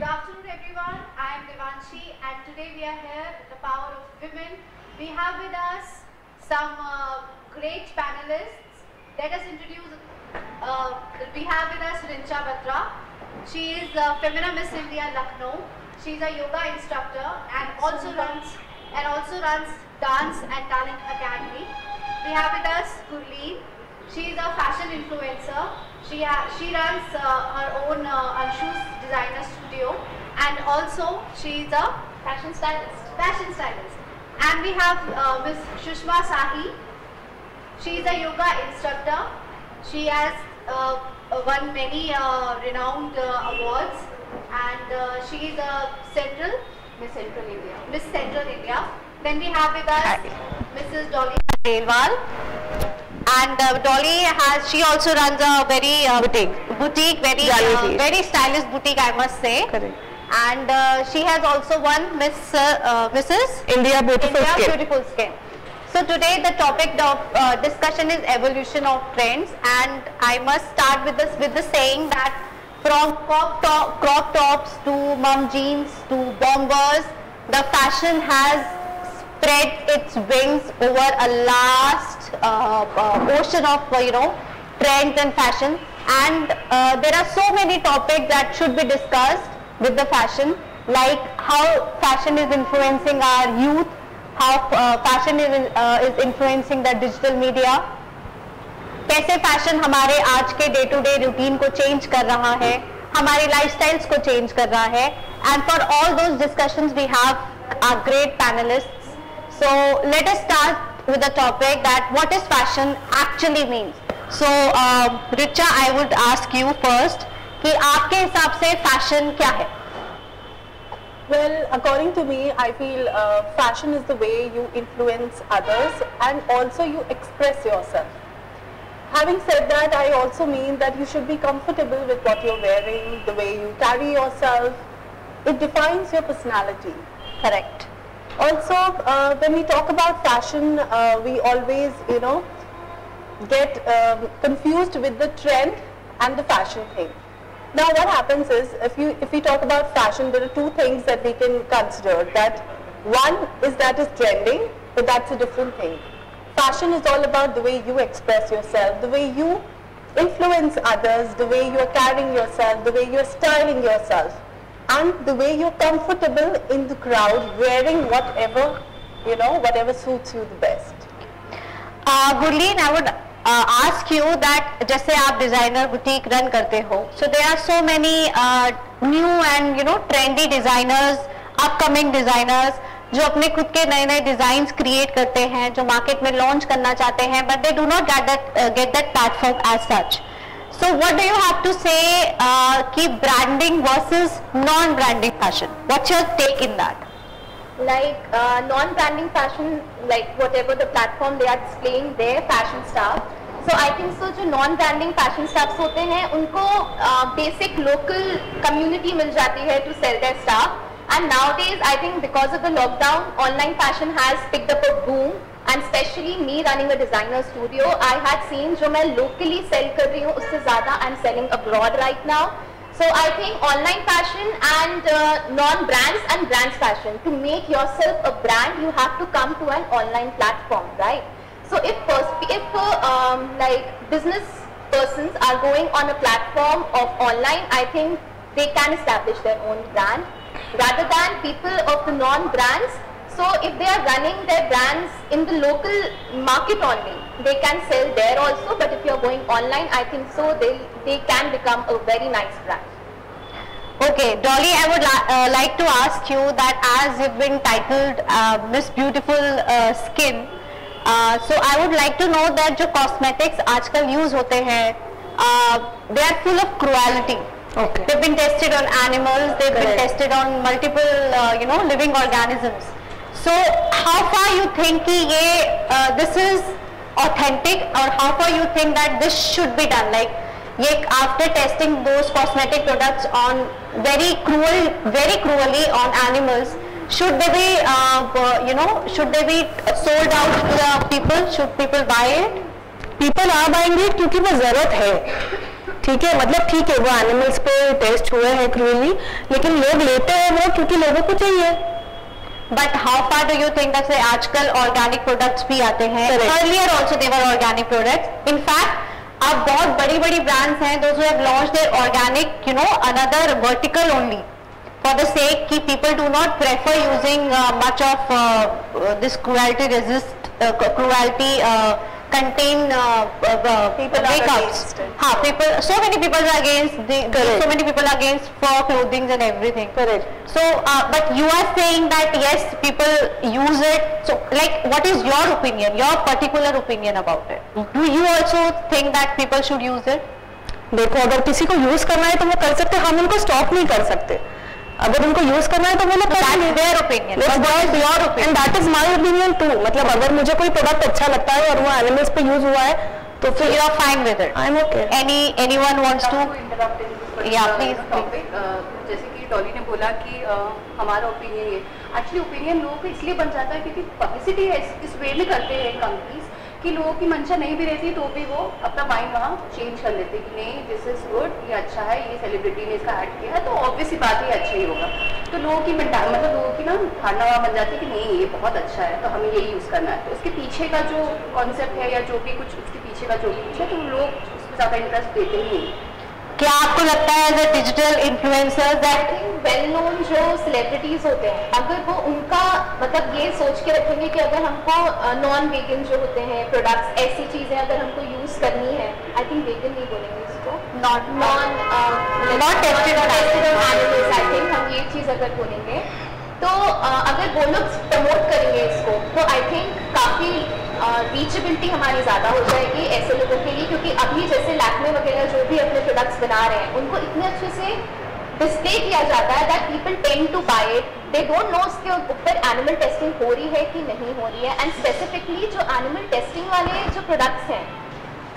afternoon, everyone. I am Devanshi, and today we are here with the power of women. We have with us some great panelists. Let us introduce. We have with us Rincha Batra. She is Femina Miss India Lucknow. She is a yoga instructor and also runs Dance and Talent Academy. We have with us Gurleen. She is a fashion influencer. She runs her own Anshu's designer studio, and also she is a fashion stylist. And we have Miss Shushma Sahi. She is a yoga instructor. She has won many renowned awards, and she is a Miss Central India. Then we have with us Mrs. Dolly Delwal. And she also runs a very boutique, very stylish boutique, I must say. Correct. And she has also won Mrs. India Beautiful Skin. So today the topic of discussion is evolution of trends, and I must start with the saying that from crop tops to mom jeans to bombers, the fashion has spread its wings over a vast ocean of trends and fashion, and there are so many topics that should be discussed with the fashion, like how fashion is influencing our youth, how fashion is influencing the digital media, कैसे fashion हमारे आज के day to day routine को change कर रहा है, हमारी lifestyles को चेंज कर रहा है. And for all those discussions we have our great panellists. So let us start with the topic that what is fashion actually means. So Richa, I would ask you first कि आपके हिसाब से fashion क्या है? Well, according to me, I feel fashion is the way you influence others and also you express yourself. Having said that, I also mean that you should be comfortable with what you're wearing, the way you carry yourself. It defines your personality. Correct. Also, when we talk about fashion, we always, get confused with the trend and the fashion thing. Now, what happens is, if we talk about fashion, there are two things that we can consider. That one is that is trending, but that's a different thing. Fashion is all about the way you express yourself, the way you influence others, the way you are carrying yourself, the way you are styling yourself, and the way you're comfortable in the crowd wearing whatever suits you the best. Gurleen, I would ask you that जैसे आप designer boutique run करते हो, so there are so many new and trendy designers, upcoming designers जो अपने खुद के नए designs create करते हैं, जो मार्केट में लॉन्च करना चाहते हैं, but they do not get that platform as such. So what do you have to say कि branding versus non-branding fashion? What's your take in that? Like non-branding fashion, like whatever the platform they are displaying their fashion stuff. So I think so जो non-branding fashion stuffs होते हैं उनको basic local community मिल जाती है to sell their stuff. And nowadays I think because of the lockdown, online fashion has picked up a boom. And especially me running a designer studio, I had seen जो मैं locally sell कर रही हूँ उससे ज़्यादा I'm selling abroad right now. So I think online fashion and non-brands and brands fashion, to make yourself a brand, you have to come to an online platform, right? So if like business persons are going on a platform of online, I think they can establish their own brand rather than people of the non-brands. So if they are running their brands in the local market only, they can sell there also. But if you are going online, I think so they can become a very nice brand. Okay, Dolly, I would like to ask you that as you've been titled Miss Beautiful Skin, so I would like to know that जो cosmetics आजकल use होते हैं, they are full of cruelty. Okay. They've been tested on animals, they've been tested on multiple living organisms. So how far you think कि this is authentic, or how far you think that this should be done? Like after testing those cosmetic products on very cruelly on animals, should they be should they be sold out to the people? Should people buy it? People are buying it क्योंकि वो जरूरत है. ठीक है, मतलब ठीक है वो एनिमल्स पे टेस्ट हुए हैं क्रूअली, लेकिन लोग लेते हैं वो क्योंकि लोगों को चाहिए। But how far do you think that आजकल ऑर्गेनिक प्रोडक्ट्स भी आते हैं, earlier also there were organic products, in fact अब बहुत बड़ी बड़ी ब्रांड्स हैं those who have launched their organic another vertical only for the sake कि people do not prefer using much of this cruelty contain makeups. हाँ, so many people are against so many people are against fur clothing and everything. Correct. So but you are saying that yes, people use it. So like, what is your opinion, your particular opinion about it? Do you also think that people should use it? देखो, अगर किसी को use करना है तो वो कर सकते, हम उनको स्टॉप नहीं कर सकते। अगर उनको यूज करना है तो वो लोग करेंगे। Their opinion. Your opinion. And that is my opinion too. मतलब अगर मुझे कोई प्रोडक्ट अच्छा लगता है और वो एनिमल्स पे यूज हुआ है तो फिर you are fine with it. I'm okay. Anyone wants to? Yeah, please. जैसे कि डॉली ने बोला कि हमारा ओपिनियन ये, एक्चुअली ओपिनियन लोगों को इसलिए बन जाता है क्योंकि पब्लिसिटी इस वे में करते हैं कंपनीज कि लोगों की मंशा नहीं भी रहती तो भी वो अपना माइंड वहाँ चेंज कर लेते कि नहीं दिस इज गुड, ये अच्छा है, ये सेलिब्रिटी ने इसका ऐड किया है तो ऑब्वियस ही बात है अच्छा ही होगा। तो लोगों की मतलब लोगों की ना धारणा वहाँ बन जाती है कि नहीं ये बहुत अच्छा है तो हमें यही यूज़ करना है। तो उसके पीछे का जो कॉन्सेप्ट है या जो भी कुछ उसके पीछे का जो भी कुछ है तो लोग उसमें ज़्यादा इंटरेस्ट देते ही नहीं। क्या आपको लगता है as a digital influencer that well known जो सेलिब्रिटीज होते हैं अगर वो उनका मतलब ये सोच के रखेंगे कि अगर हमको नॉन वेगन जो होते हैं प्रोडक्ट्स ऐसी चीजें अगर हमको यूज करनी है, आई थिंक वेगन नहीं बोलेंगे इसको, not tested on animals, I think हम ये चीज अगर बोलेंगे तो अगर वो लोग प्रमोट करेंगे इसको तो आई थिंक काफी रीचेबिलिटी हमारी ज़्यादा हो जाएगी ऐसे लोगों के लिए, क्योंकि अभी जैसे लैक्मे वगैरह जो भी अपने प्रोडक्ट्स बना रहे हैं उनको इतने अच्छे से डिस्प्ले किया जाता है that people tend to buy it, they don't know उसके ऊपर एनिमल टेस्टिंग हो रही है कि नहीं हो रही है। एंड स्पेसिफिकली जो एनिमल टेस्टिंग वाले जो प्रोडक्ट्स हैं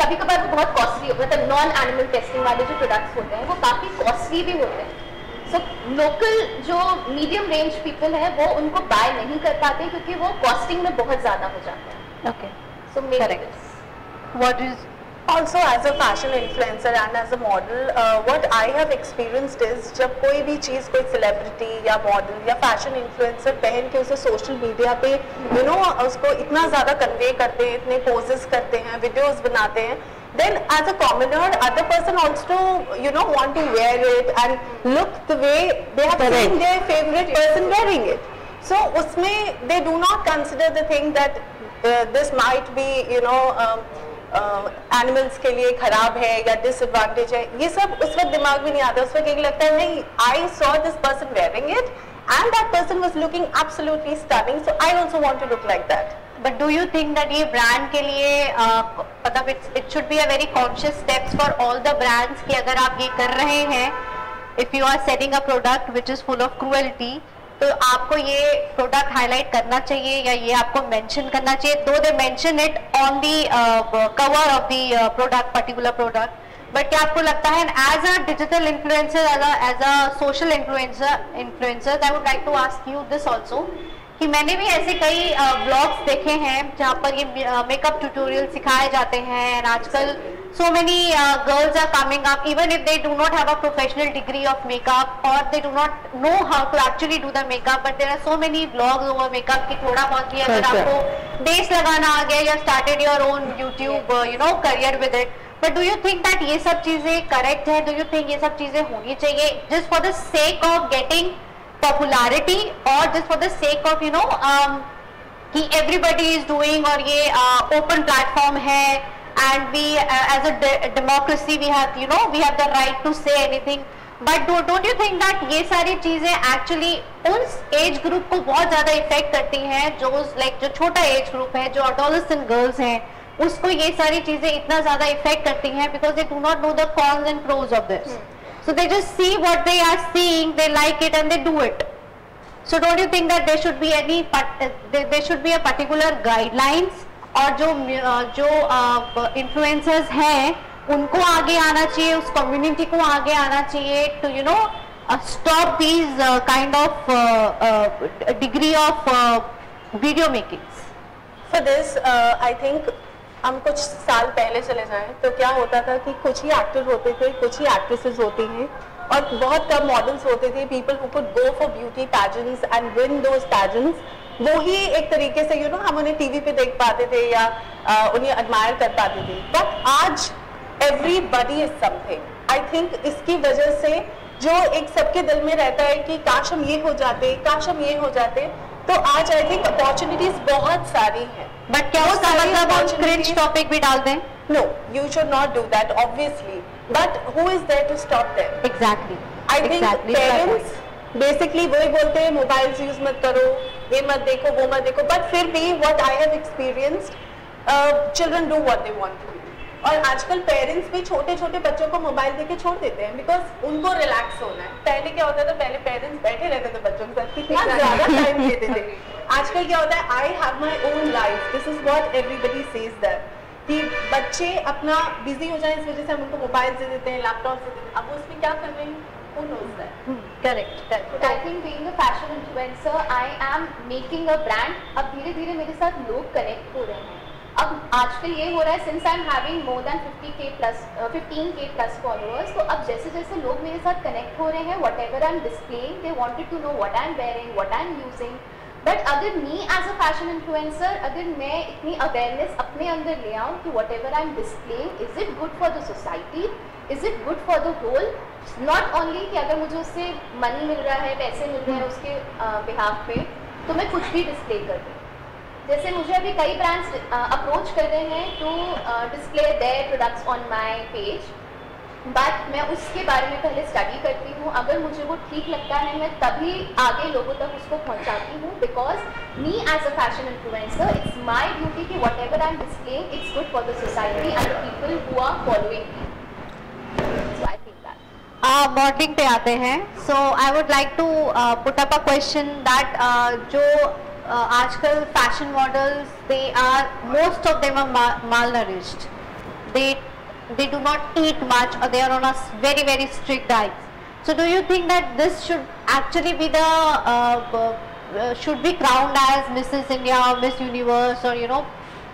कभी कभार वो बहुत कॉस्टली होते हैं, मतलब नॉन एनिमल टेस्टिंग वाले जो प्रोडक्ट्स होते हैं वो काफ़ी कॉस्टली भी होते हैं। सो लोकल जो मीडियम रेंज पीपल है वो उनको बाय नहीं कर पाते क्योंकि वो कॉस्टिंग में बहुत ज़्यादा हो जाता है। Okay. So correct. What is also as a fashion influencer and as a model, what I have experienced is जब कोई भी चीज़ कोई celebrity या model या fashion influencer पहन के उसे social media पे उसको इतना ज़्यादा convey करते हैं, इतने poses करते हैं, videos बनाते हैं, then as a commoner other person also want to wear it and look the way they have seen their favorite person wearing it. So उसमें they do not consider the thing that this might be animals के लिए खराब है या disadvantage है, ये सब उस वक्त दिमाग में नहीं आता। उस वक्त एक लगता है नहीं, I saw this person wearing it and that person was looking absolutely stunning, so I also want to look like that. But do you think that ये ब्रांड के लिए मतलब it should be a very conscious steps for all the brands कि अगर आप ये कर रहे हैं, if you are selling a product which is full of cruelty, तो आपको ये प्रोडक्ट हाईलाइट करना चाहिए या ये आपको मेंशन करना चाहिए, though they mention it on the cover of the product, particular product, but क्या आपको लगता है as a digital influencer, as a social influencer, I would like to ask you this also कि मैंने भी ऐसे कई ब्लॉग्स देखे हैं जहाँ पर ये मेकअप ट्यूटोरियल सिखाए जाते हैं, एंड आजकल so many girls are coming up even if they do not have a professional degree of makeup or they do not know how to actually do the makeup, but there are so many vlogs over makeup कि थोड़ा बहुत भी अगर आपको base लगाना आ गया या started your own YouTube career with it, but do you think that ये सब चीजें correct है? Do you think ये सब चीजें होनी चाहिए just for the sake of getting popularity or just for the sake of कि everybody is doing और ये open platform है and we as a democracy we have we have the right to say anything, but don't you think that ये सारी चीजें actually उस age group को बहुत ज्यादा इफेक्ट करती हैं जो जो छोटा एज ग्रुप है, जो adolescent गर्ल्स हैं, उसको ये सारी चीजें इतना ज्यादा इफेक्ट करती हैं because they do not know the cons and pros of this, so they just see what they are seeing, they like it and they do it. So don't you think that there should be there should be a particular guidelines और जो influencers हैं उनको आगे आना चाहिए, उस community को आगे आना चाहिए to stop these kind of degree of video making? For this, I think हम कुछ साल पहले चले जाएं तो क्या होता था कि कुछ ही एक्टर होते थे, कुछ ही एक्ट्रेसेस होती हैं और बहुत कम मॉडल्स होते थे, people who could go for beauty pageants and win those pageants. वो ही एक तरीके से हम उन्हें टीवी पे देख पाते थे या उन्हें एडमायर कर पाते थे। बट आज everybody is something. I think इसकी वजह से जो एक सबके दिल में रहता है कि काश हम ये हो जाते, काश हम ये हो जाते, तो आज आई थिंक अपॉर्चुनिटीज बहुत सारी हैं। बट क्या उसका मतलब हम क्रिंज टॉपिक भी डाल दें? No, you should not do that, obviously. But who is there to stop them? Exactly. I think parents basically वही बोलते हैं मोबाइल्स यूज मत करो, ये मत देखो, वो मत देखो, but फिर भी what I have experienced, children do what they want to do. और आजकल पेरेंट्स भी छोटे छोटे बच्चों को मोबाइल देके छोड़ देते हैं बिकॉज उनको रिलैक्स होना है। पहले क्या होता था, पहले पेरेंट्स बैठे रहते थे बच्चों के साथ, कितना ज्यादा टाइम देते थे। आजकल क्या होता है, I have my own life, this is what everybody says that, कि बच्चे अपना बिजी हो जाए, इस वजह से हम उनको मोबाइल दे देते हैं, लैपटॉप दे देते हैं। अब वो उसमें क्या कर रहे हैं, who knows that? Correct. I think being a fashion influencer, I am making a brand. अब धीरे धीरे मेरे साथ लोग कनेक्ट हो रहे हैं। अब आजकल ये हो रहा है, since I'm having more than 15k plus followers, तो अब जैसे जैसे लोग मेरे साथ कनेक्ट हो रहे हैं, whatever I'm displaying, they wanted to know what I'm wearing, what I'm using. But अगर me as a fashion influencer, अगर मैं इतनी अवेयरनेस अपने अंदर ले आऊँ कि whatever I am displaying, is it good for the society, is it good for the whole, not only कि अगर मुझे उससे मनी मिल रहा है, पैसे मिल रहे हैं उसके बिहाफ पे, तो मैं कुछ भी डिस्प्ले कर दूँ। जैसे मुझे अभी कई ब्रांड्स अप्रोच कर रहे हैं to display their products on my page, but मैं उसके बारे में पहले स्टडी करती हूँ। अगर मुझे वो ठीक लगता है, मैं तभी आगे लोगों तक उसको पहुँचाती हूँ, because me as a fashion influencer, it's my duty कि whatever I am displaying, it's good for the society and the people who are following me. So I think that. Modelling पे आते हैं, so I would like to put up a question that जो आजकल fashion models, they are, most of them are malnourished, they do not eat much, or they are on a very strict diet. So do you think that this should actually be the should be crowned as Mrs. India or Miss Universe, or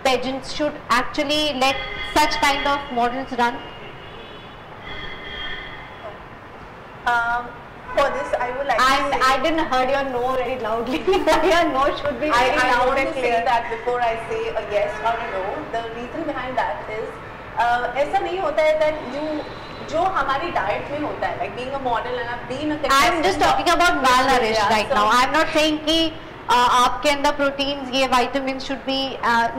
pageants should actually let such kind of models run? For this I would like to say, I didn't heard your no very loudly. Your no should be very I loud want and to clear. say that before I say a yes or a no. The reason behind that is ऐसा नहीं होता है that जो हमारी diet में होता है, like being a model and being a contestant. I'm just talking about malnourished right now. I'm not saying कि आपके अंदर प्रोटीन्स, ये vitamins should be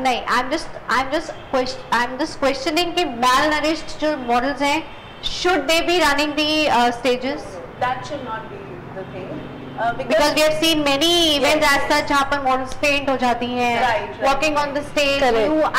नहीं. I'm just questioning कि malnourished जो models हैं, should they be running the stages? That should not be the thing. Because we have seen many events as such जहाँ पर models faint हो जाती हैं, Right. walking on the stage.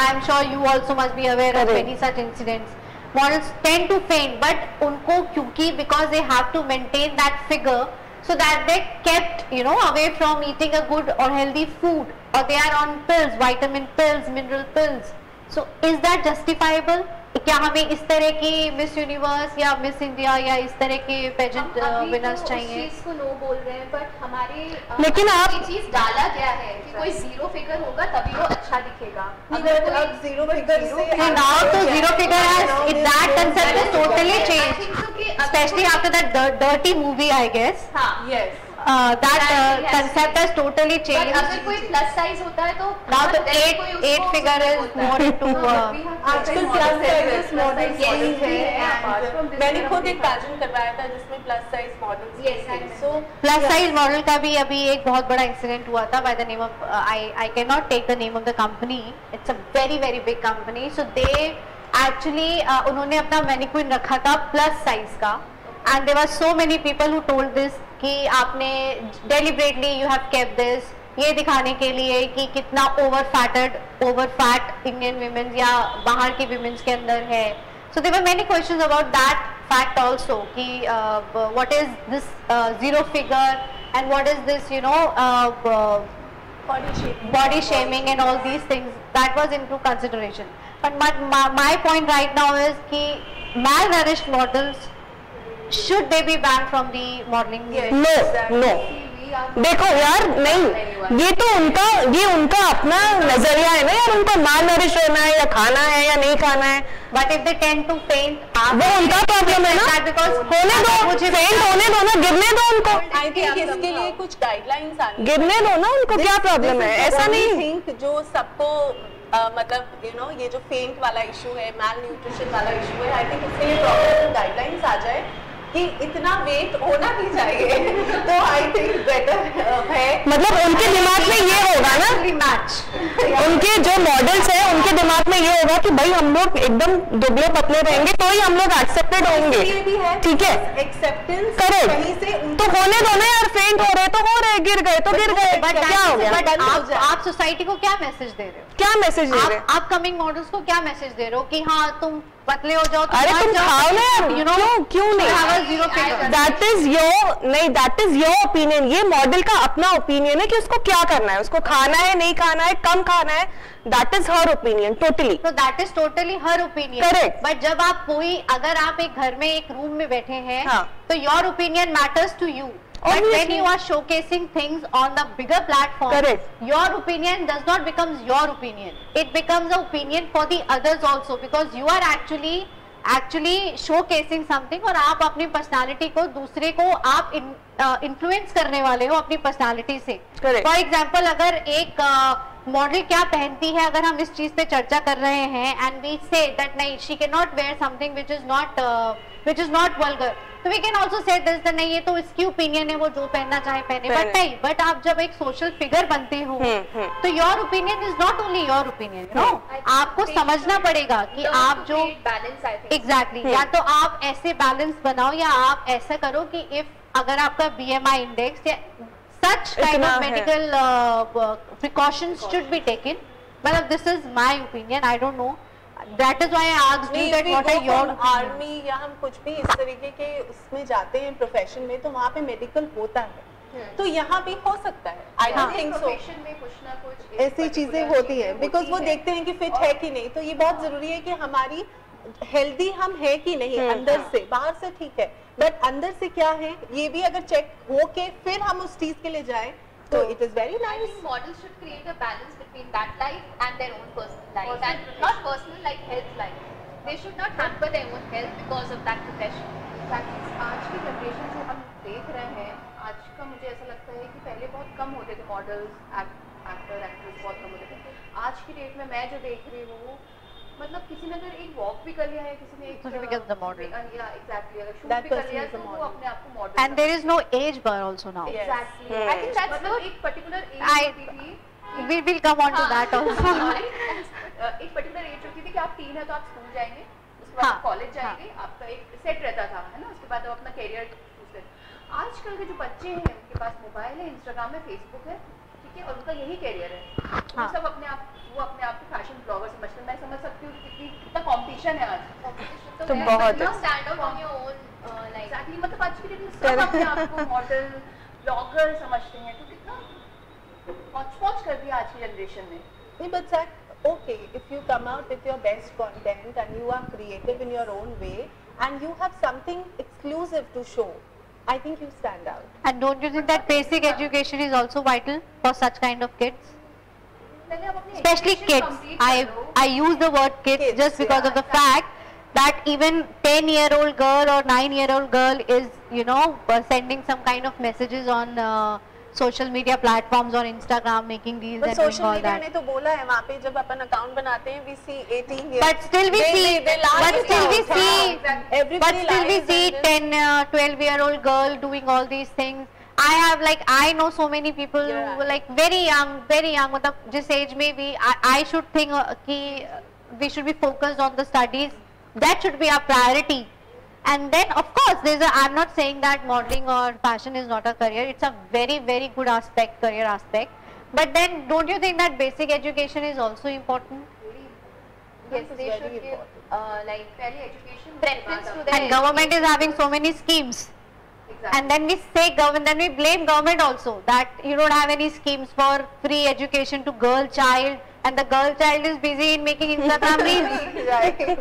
I'm sure you also must be aware of many such incidents. Models tend to faint, but उनको क्योंकि because they have to maintain that figure, so that they kept away from eating a good or healthy food, or they are on pills, vitamin pills, mineral pills. So is that justifiable? क्या हमें इस तरह की miss universe या miss India या इस तरह के पेजेंट विनर्स चाहिए? उस चीज को नो बोल रहे हैं, बट हमारे लेकिन आप ये चीज डाला गया है कि कोई जीरो फिगर होगा तभी वो अच्छा दिखेगा। अगर अब जीरो फिगर से now to zero figure has that concept is totally changed, especially after that dirty movie, I guess. हाँ, yes. That concept has totally but changed. अगर कोई प्लस साइज होता है तो Now the eight figure is more into आजकल plus size models Yes, भी है, apart from and this मैंने there खुद are एक पैजेंट करवाया था जिसमें plus size models Yes, I so plus size model का भी अभी एक बहुत बड़ा इंसिडेंट हुआ था by the name of I can not take the name of the company, it's a very big company. So they actually उन्होंने अपना मैनिक्विन रखा था प्लस साइज का, and there were so many people who told this कि आपने deliberately you have kept this, ये दिखाने के लिए कि कितना ओवर फैट इंडियन विमेंस या बाहर की विमेंस के अंदर है. So there were many questions about that fact also कि what is this zero figure and what is this body shaming and all these things that was into consideration. But my point right now is कि malnourished models, should they be banned from the modeling? Yes, No, exactly. no. We देखो यार, नहीं, ये तो उनका अपना नजरिया है ना यार, उनको माल नरिश होना है या खाना है या नहीं खाना है। But if they tend to faint, वो उनका प्रॉब्लम है ना, होने दो, फेंट होने दो ना, गिरने दो उनको। आई थिंक इसके लिए कुछ गाइडलाइंस आनी, गिरने दो ना उनको, क्या प्रॉब्लम है, ऐसा नहीं। थिंक जो सबको मतलब ये जो फेंट वाला इशू है, मैल न्यूट्रिशन वाला इशू है, आई थिंक इसके लिए प्रॉपर गाइडलाइंस आ जाए कि इतना वेट होना नहीं चाहिए। तो आई थिंक बेटर है, मतलब उनके दिमाग में ये होगा ना, उनके जो मॉडल्स हैं उनके दिमाग में ये होगा कि भाई हम लोग एकदम दुबले पतले रहेंगे तो ही हम लोग एक्सेप्टेड होंगे, ठीक है, एक्सेप्टेंस करेक्ट। कहीं से तो होने दो ना यार, फेंट हो रहे तो हो रहे, गिर गए तो गिर गए, क्या हो गया। बट आप सोसाइटी को क्या मैसेज दे रहे हो, क्या मैसेज दे रहे हो आप कमिंग मॉडल्स को क्या मैसेज दे रहे हो कि हाँ तुम पतले हो जाओ, अरे तुम खाओ ना यार, क्यों नहीं, दैट इज योर ओपिनियन। ये मॉडल का अपना ओपिनियन है कि उसको क्या करना है, उसको खाना है नहीं खाना है, कम खाना है, that is her opinion totally. तो that is totally her opinion, correct. But जब आप कोई, अगर आप एक घर में एक रूम में बैठे हैं, हाँ, तो your opinion matters to you. But when you are showcasing things on the bigger platform, correct, your opinion does not becomes your opinion. It becomes an opinion for the others also, because you are actually showcasing something, और आप अपनी personality को दूसरे को आप influence करने वाले हो अपनी personality से. Correct. For example, अगर एक मॉडल क्या पहनती है, अगर हम इस चीज पे चर्चा कर रहे हैं, and we say that नहीं, she cannot wear something which is not vulgar, तो we can also say this that नहीं, ये तो इसकी ओपिनियन है, वो जो पहनना चाहे पहने, बट नहीं, बट आप जब एक सोशल फिगर बनते हो तो your opinion is not only your opinion, no, आपको समझना पड़ेगा कि आप जो एग्जैक्टली, या तो आप ऐसे बैलेंस बनाओ या आप ऐसा करो कि इफ अगर आपका BMI इंडेक्स या such kind of medical precautions should be taken, मतलब this is my opinion, I don't know, that is why I asked you that what are your army या हम कुछ भी इस तरीके के उसमें जाते हैं प्रोफेशन में, तो वहाँ पे मेडिकल होता है, तो यहाँ भी हो सकता है। I don't think so, profession में कुछ ना कुछ ऐसी चीजें होती है, बिकॉज वो देखते हैं कि फिट है कि नहीं, तो ये बहुत जरूरी है कि हमारी हेल्दी हम है कि नहीं, अंदर से, बाहर से ठीक है, बट अंदर से क्या है ये भी अगर चेक हो के फिर हम उस चीज के लिए जाएं, तो it is very nice. Models should create a balance between that life and their own personal life, and not personal, like health life. They should not hamper their own health because of that profession. आज की generation जो हम देख रहे हैं, आज का मुझे ऐसा लगता है कि पहले बहुत कम होते थे मॉडल्स, एक्टर एक्ट्रेस बहुत कम होते थे। आज की डेट में मैं जो देख रही हूँ, मतलब किसी ने अगर एक वॉक भी कर लिया है, किसी ने एक becomes the model. या एग्जैक्टली अगर शूट भी कर लिया है, तो वो अपने आप को model, and there is no age bar also now. Exactly, I think that's मतलब एक पर्टिकुलर एज होती थी, we will come on to that also. एक पर्टिकुलर एज होती थी कि आप टीन है तो आप स्कूल जाएंगे, उसके बाद कॉलेज जाएंगे, आपका एक सेट रहता था, है ना, उसके बाद आप अपना कैरियर चूज करें। आजकल के जो बच्चे हैं, उनके पास मोबाइल है, इंस्टाग्राम है, फेसबुक है, ठीक है, और उनका यही कैरियर है, वो सब अपने आप को फैशन ब्लॉगर समझते हैं। मैं समझ सकती हूँ कितना कंपटीशन है आज, तो बहुत Stand out on your own life. Exactly, मतलब आज की डेट में सब अपने आप को मॉडल ब्लॉगर समझते हैं, तो कितना पहुंच कर दिया आज की जनरेशन ने। नहीं, but that okay, if you come out with your best content and you are creative in your own way and you have something exclusive to show, I think you stand out. And don't you think that basic education is also vital for such kind of kids? Especially kids. I use the word kids just because of the fact that even 10-year-old girl or 9-year-old girl is, sending some kind of messages on social media platforms on Instagram, making reels and doing all that. ने तो बोला है वहाँ पे जब अपन account बनाते हैं, we see 18 years. But still we see 10, 12-year-old girl doing all these things. I know so many people who like very young, मतलब जिस age में भी I should think कि we should be focused on the studies. That should be our priority. And then of course I'm not saying that modeling or fashion is not a career. It's a very, very good aspect, career aspect. But then don't you think that basic education is also important? Yes, they should give like पहले education preference to their And government is having so many schemes. Exactly. And then we say government, then we blame government also that you don't have any schemes for free education to girl child, and the girl child is busy in making Instagram reels. Right.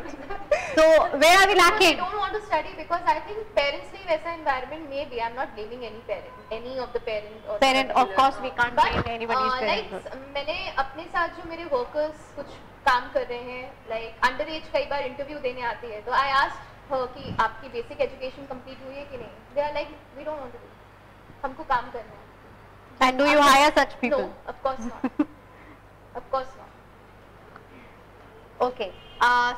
So where are we They lacking? don't want to study because I think parents ने वैसा environment maybe I'm not blaming any parent, any of the parent or Parent, of course we can't but blame anybody's like parent. मैंने अपने साथ जो मेरे workers कुछ काम कर रहे हैं, like underage कई बार interview देने आती है, तो I asked her कि आपकी basic education complete हुई है कि नहीं? They are like we don't want to do, हमको काम करना है. And do you hire such people? No, of course not. Of course not. Okay,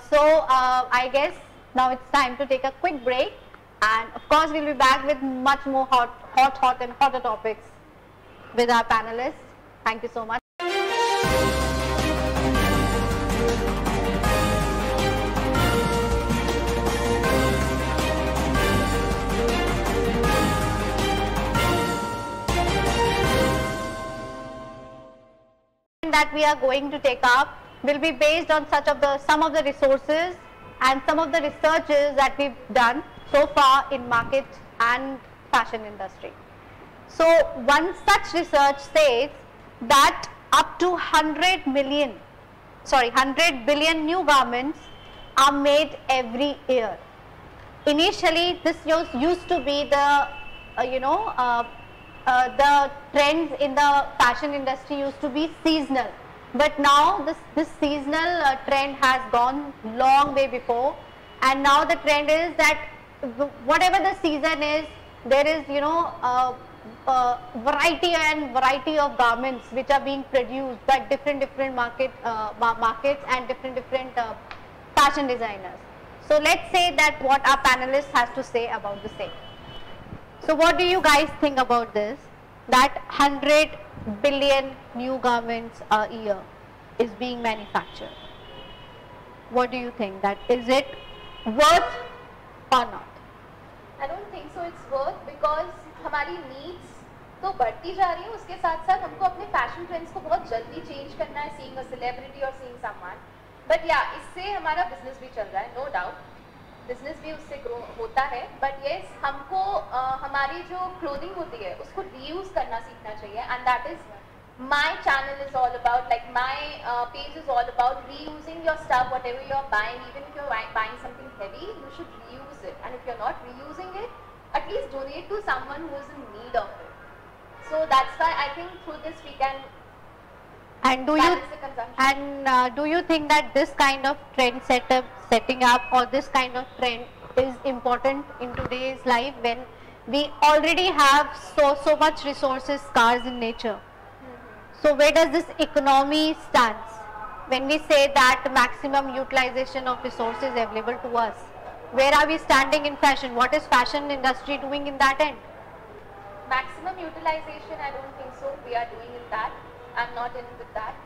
so I guess now it's time to take a quick break, and of course we'll be back with much more hot and hotter topics with our panelists. Thank you so much. That we are going to take up will be based on some of the resources and some of the researches that we've done so far in market and fashion industry. So one such research says that up to 100 billion new garments are made every year. Initially this used to be the the trends in the fashion industry used to be seasonal, but now this seasonal trend has gone long way before, and now the trend is that whatever the season is, there is variety of garments which are being produced by different markets and different fashion designers. So let's say that what our panelists has to say about the same. So what do you guys think about this, that 100 billion new garments a year is being manufactured? What do you think, that is it worth or not? I don't think so it's worth, because हमारी needs तो बढ़ती जा रही है, उसके साथ साथ हमको अपने fashion trends को बहुत जल्दी change करना है, seeing a celebrity or seeing someone. But yeah, इससे हमारा business भी चल रहा है, no doubt. बिजनेस भी उससे ग्रो होता है, बट येस हमको हमारी जो क्लोथिंग होती है उसको रीयूज करना सीखना चाहिए, and that is my channel is all about, like my page is all about reusing your stuff, whatever you are buying, even if you are buying something heavy, you should reuse it, and if you are not reusing it, at least donate to someone who is in need of it. So that's why I think through this we can do you think that this kind of trend setting up or this kind of trend is important in today's life, when we already have so much resources scarce in nature? So where does this economy stands when we say that maximum utilization of resources available to us? Where are we standing in fashion? What is fashion industry doing in that end? Maximum utilization, I don't think so we are doing in that. I'm not in with that.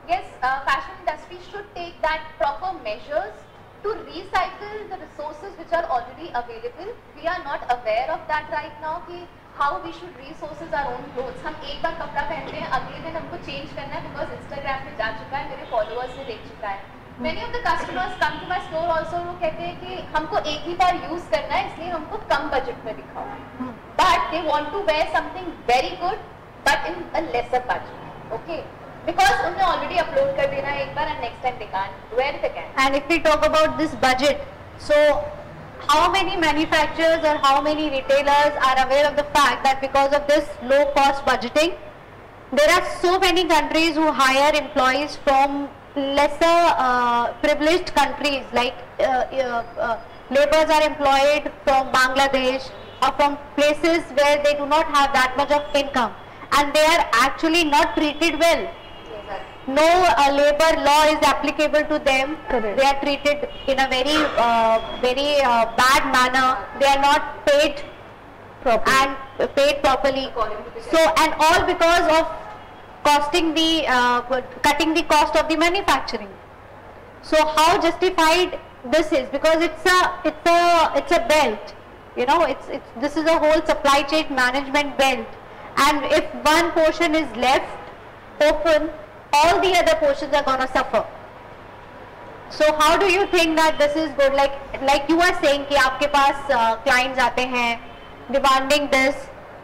Yes, fashion industry should take that proper measures to recycle the resources which are already available. We are not aware of that right now, कि how we should resources our own clothes. हम एक बार कपड़ा पहनते हैं, अगले दिन हमको change करना है because Instagram पे जा चुका है, मेरे followers ने देख चुका है. Many of the customers come to my store also, वो कहते हैं कि हमको एक ही बार use करना है, इसलिए हमको कम budget में दिखाओ. But they want to wear something very good, but in a lesser budget. Okay, because उन्हें already upload कर देना है एक बार, and next time they can't wear it again. And if we talk about this budget, so how many manufacturers or how many retailers are aware of the fact that because of this low cost budgeting, there are so many countries who hire employees from lesser privileged countries, like laborers are employed from Bangladesh or from places where they do not have that much of income, and they are actually not treated well. No labor law is applicable to them. Correct. They are treated in a very bad manner. They are not paid properly. So, and all because of cutting the cost of the manufacturing. So how justified this is? Because it's a belt. You know, this is a whole supply chain management belt, and if one portion is left open, all the other portions are gonna suffer. So how do you think that this is good? Like you are saying कि आपके पास clients आते हैं demanding this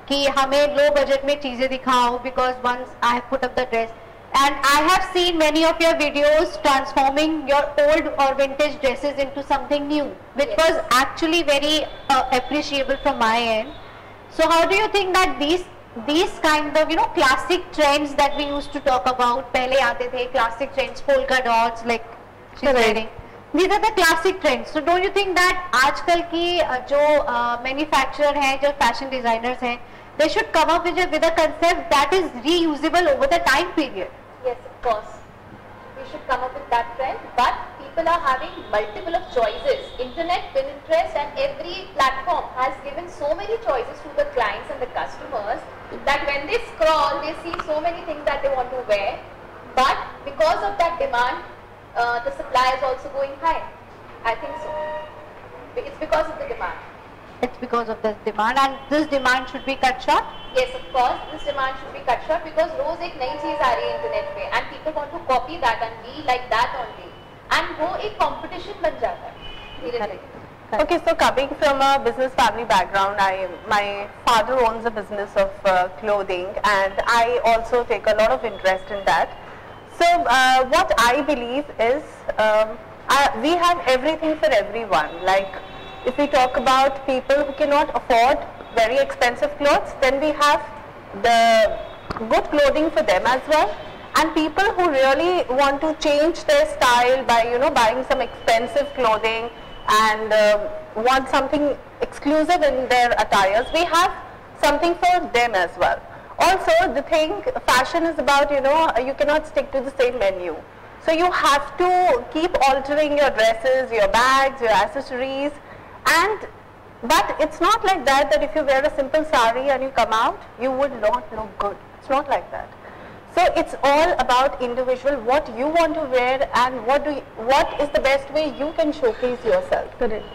कि हमें low budget में चीजें दिखाओ, because once I have put up the dress. And I have seen many of your videos transforming your old or vintage dresses into something new, which was actually very appreciable from my end. So how do you think that these kind of, you know, classic trends that we used to talk about, pehle aate the classic trends, polka dots, like she's wearing, these are the classic trends. So don't you think that आजकल की जो manufacturer हैं, जो fashion designers हैं, they should come up with a concept that is reusable over the time period? Yes, of course. We should come up with that trend, but people are having multiple of choices. Internet, Pinterest and every platform has given so many choices to the clients and the customers that when they scroll, they see so many things that they want to wear. But because of that demand, the supply is also going high. I think so. It's because of the demand. It's because of this demand, and this demand should be cut short. Yes, of course, this demand should be cut short because रोज एक नई चीज आ रही है internet पे and people want to copy that and be like that only, and वो एक competition बन जाता है धीरे-धीरे. Okay, so coming from a business family background, my father owns a business of clothing, and I also take a lot of interest in that. So what I believe is we have everything for everyone. Like if we talk about people who cannot afford very expensive clothes, then we have the good clothing for them as well. And people who really want to change their style by, you know, buying some expensive clothing and want something exclusive in their attires, we have something for them as well. Also, the thing, fashion is about, you know, you cannot stick to the same menu. So you have to keep altering your dresses, your bags, your accessories, but it's not like that if you wear a simple sari and you come out, you would not look good. It's not like that. So it's all about individual, what you want to wear and what is the best way you can showcase yourself. Correct.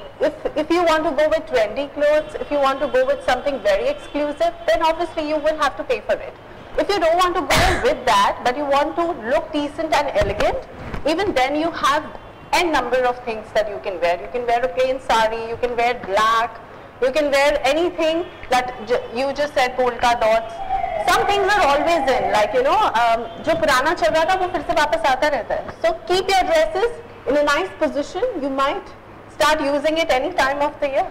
If you want to go with trendy clothes, if you want to go with something very exclusive, then obviously you will have to pay for it. If you don't want to go with that, but you want to look decent and elegant, even then you have n number of things that you can wear. You can wear a plain sari, you can wear black, you can wear anything that you just said, polka dots. Some things are always in, like, you know, जो पुराना चल रहा था वो फिर से वापस आता रहता है. So keep your dresses in a nice position. You might start using it any time of the year.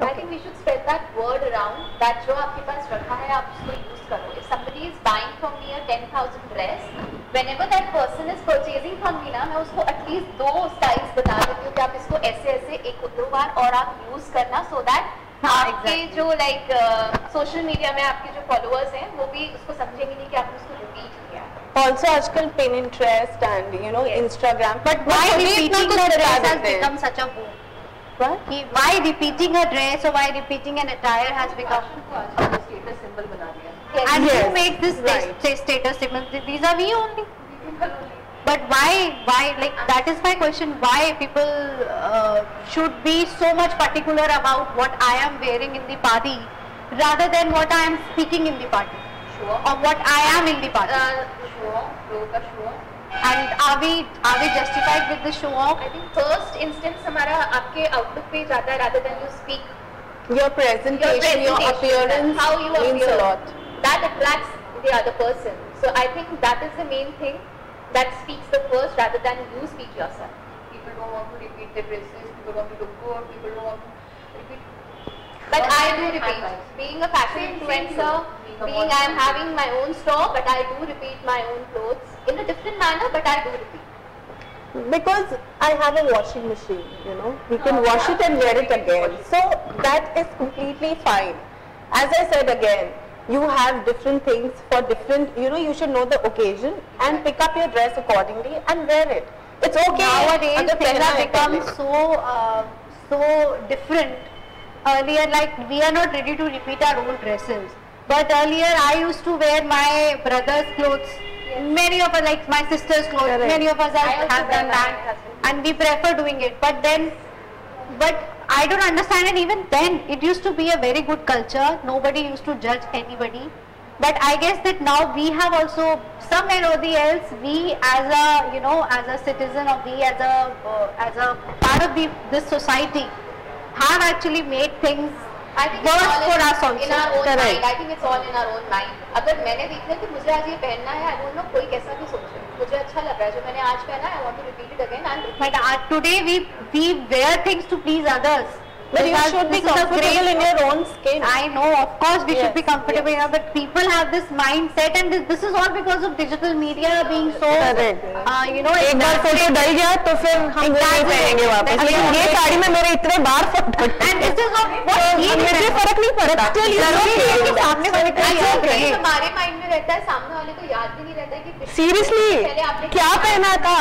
I think we should spread that word around that जो आपके पास रखा है आप उसको use करो. If somebody is buying from me a 10,000 dress, whenever that person is purchasing from me ना, मैं उसको at least 2 styles बता देती हूँ कि आप इसको ऐसे एक 2 बार और आप use करना, so that आपके जो like social media में आपके जो followers हैं वो भी उसको समझेंगे नहीं कि आपने उसको repeat किया. Also आजकल Pinterest and, you know, Instagram. But why repeating the dress has become such a boom? What? Why repeating a dress or why repeating an attire has become status symbol बना दिया. and Yes, who makes this status symbol? These are we only. But why like that is my question, why people should be so much particular about what I am wearing in the party rather than what I am speaking in the party or what I am in the party. Show off, लोगों का show off. And are we justified with the show off? I think first instance हमारा आपके outlook पे जाता है rather than you speak. Your presentation, your appearance how you means appear, a lot. that attracts the other person. So I think that is the main thing that speaks the first rather than you speak yourself. People don't want to repeat their dresses. People want to look good. People don't want to repeat. But I do repeat. Being a fashion influencer, being I am having my own store, but I do repeat my own clothes in a different manner, but I do repeat. Because I have a washing machine, you know, we can wash it and wear it again. So that is completely fine. As I said again, you have different things for different, you know, you should know the occasion and pick up your dress accordingly and wear it. It's okay. Nowadays अगर things पहनना have है become पहले. so different. Earlier, like, we are not ready to repeat our old dresses. But earlier I used to wear my brother's clothes. Many of us, like my sister's clothes, Correct. many of us have done wear my that, husband's. and we prefer doing it. But I don't understand, and even then it used to be a very good culture. Nobody used to judge anybody. But I guess that now we have also, somewhere or the else, we as a, you know, as a citizen, or we as a part of this society have actually made things I think works it's all for us also. in our own Correct. mind. I think it's all in our own mind. अगर मैंने देख लिया कि मुझे आज ये पहनना है, I don't know कोई कैसा भी सोचे, मुझे अच्छा लग रहा है जो मैंने आज पहना है, I want to repeat it again and repeat. But today we wear things to please others. But you Because should be this is a comfortable in your own skin. I know, of course, we should be Yes, comfortable here, but people have this mindset, and this is all because of digital media being so, Correct. you know, एक बार photo डल गया तो फिर हम वो नहीं पहनेंगे वापस, लेकिन ये साड़ी में मेरे इतने बार photo and this is what he मुझे फर्क नहीं पड़ता। जरूरी है कि सामने वाले को याद रहे। हमारे माइंड में रहता है, सामने वाले को याद भी नहीं रहता है कि सीरियसली पहले आपने क्या पहना था?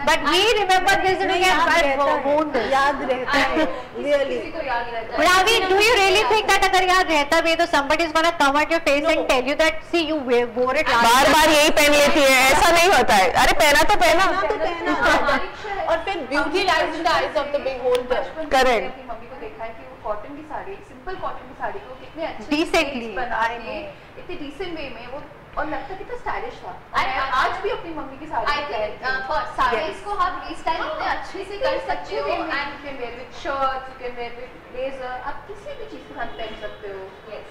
But we remember this and we याद have रहता worn है, this. याद रहता है, really. किसी को याद रहता है. But Avi, do you really think that अगर याद रहता भी तो somebody is gonna come at your face and tell you that see you wore it last बार बार यही पहन लेती है, ऐसा नहीं होता है। अरे पहना तो पहना। तो पहना और फिर beauty lies in the eyes of the beholder. Correct. अपनी मम्मी को देखा है कि वो कॉटन की साड़ी, सिंपल कॉटन की साड़ी को कितने अच्छे Decently, shades बना I के, know. इतने डिसेंट वे में वो, और लगता कितना स्टाइलिश था। I- मैं आज भी अपनी मम्मी की sari I think for sarees को आप रीस्टाइल इतने अच्छे से कर सकते हो and and you can wear with shirts, you can wear with blazer, आप किसी भी चीज के साथ पहन सकते हो। yes.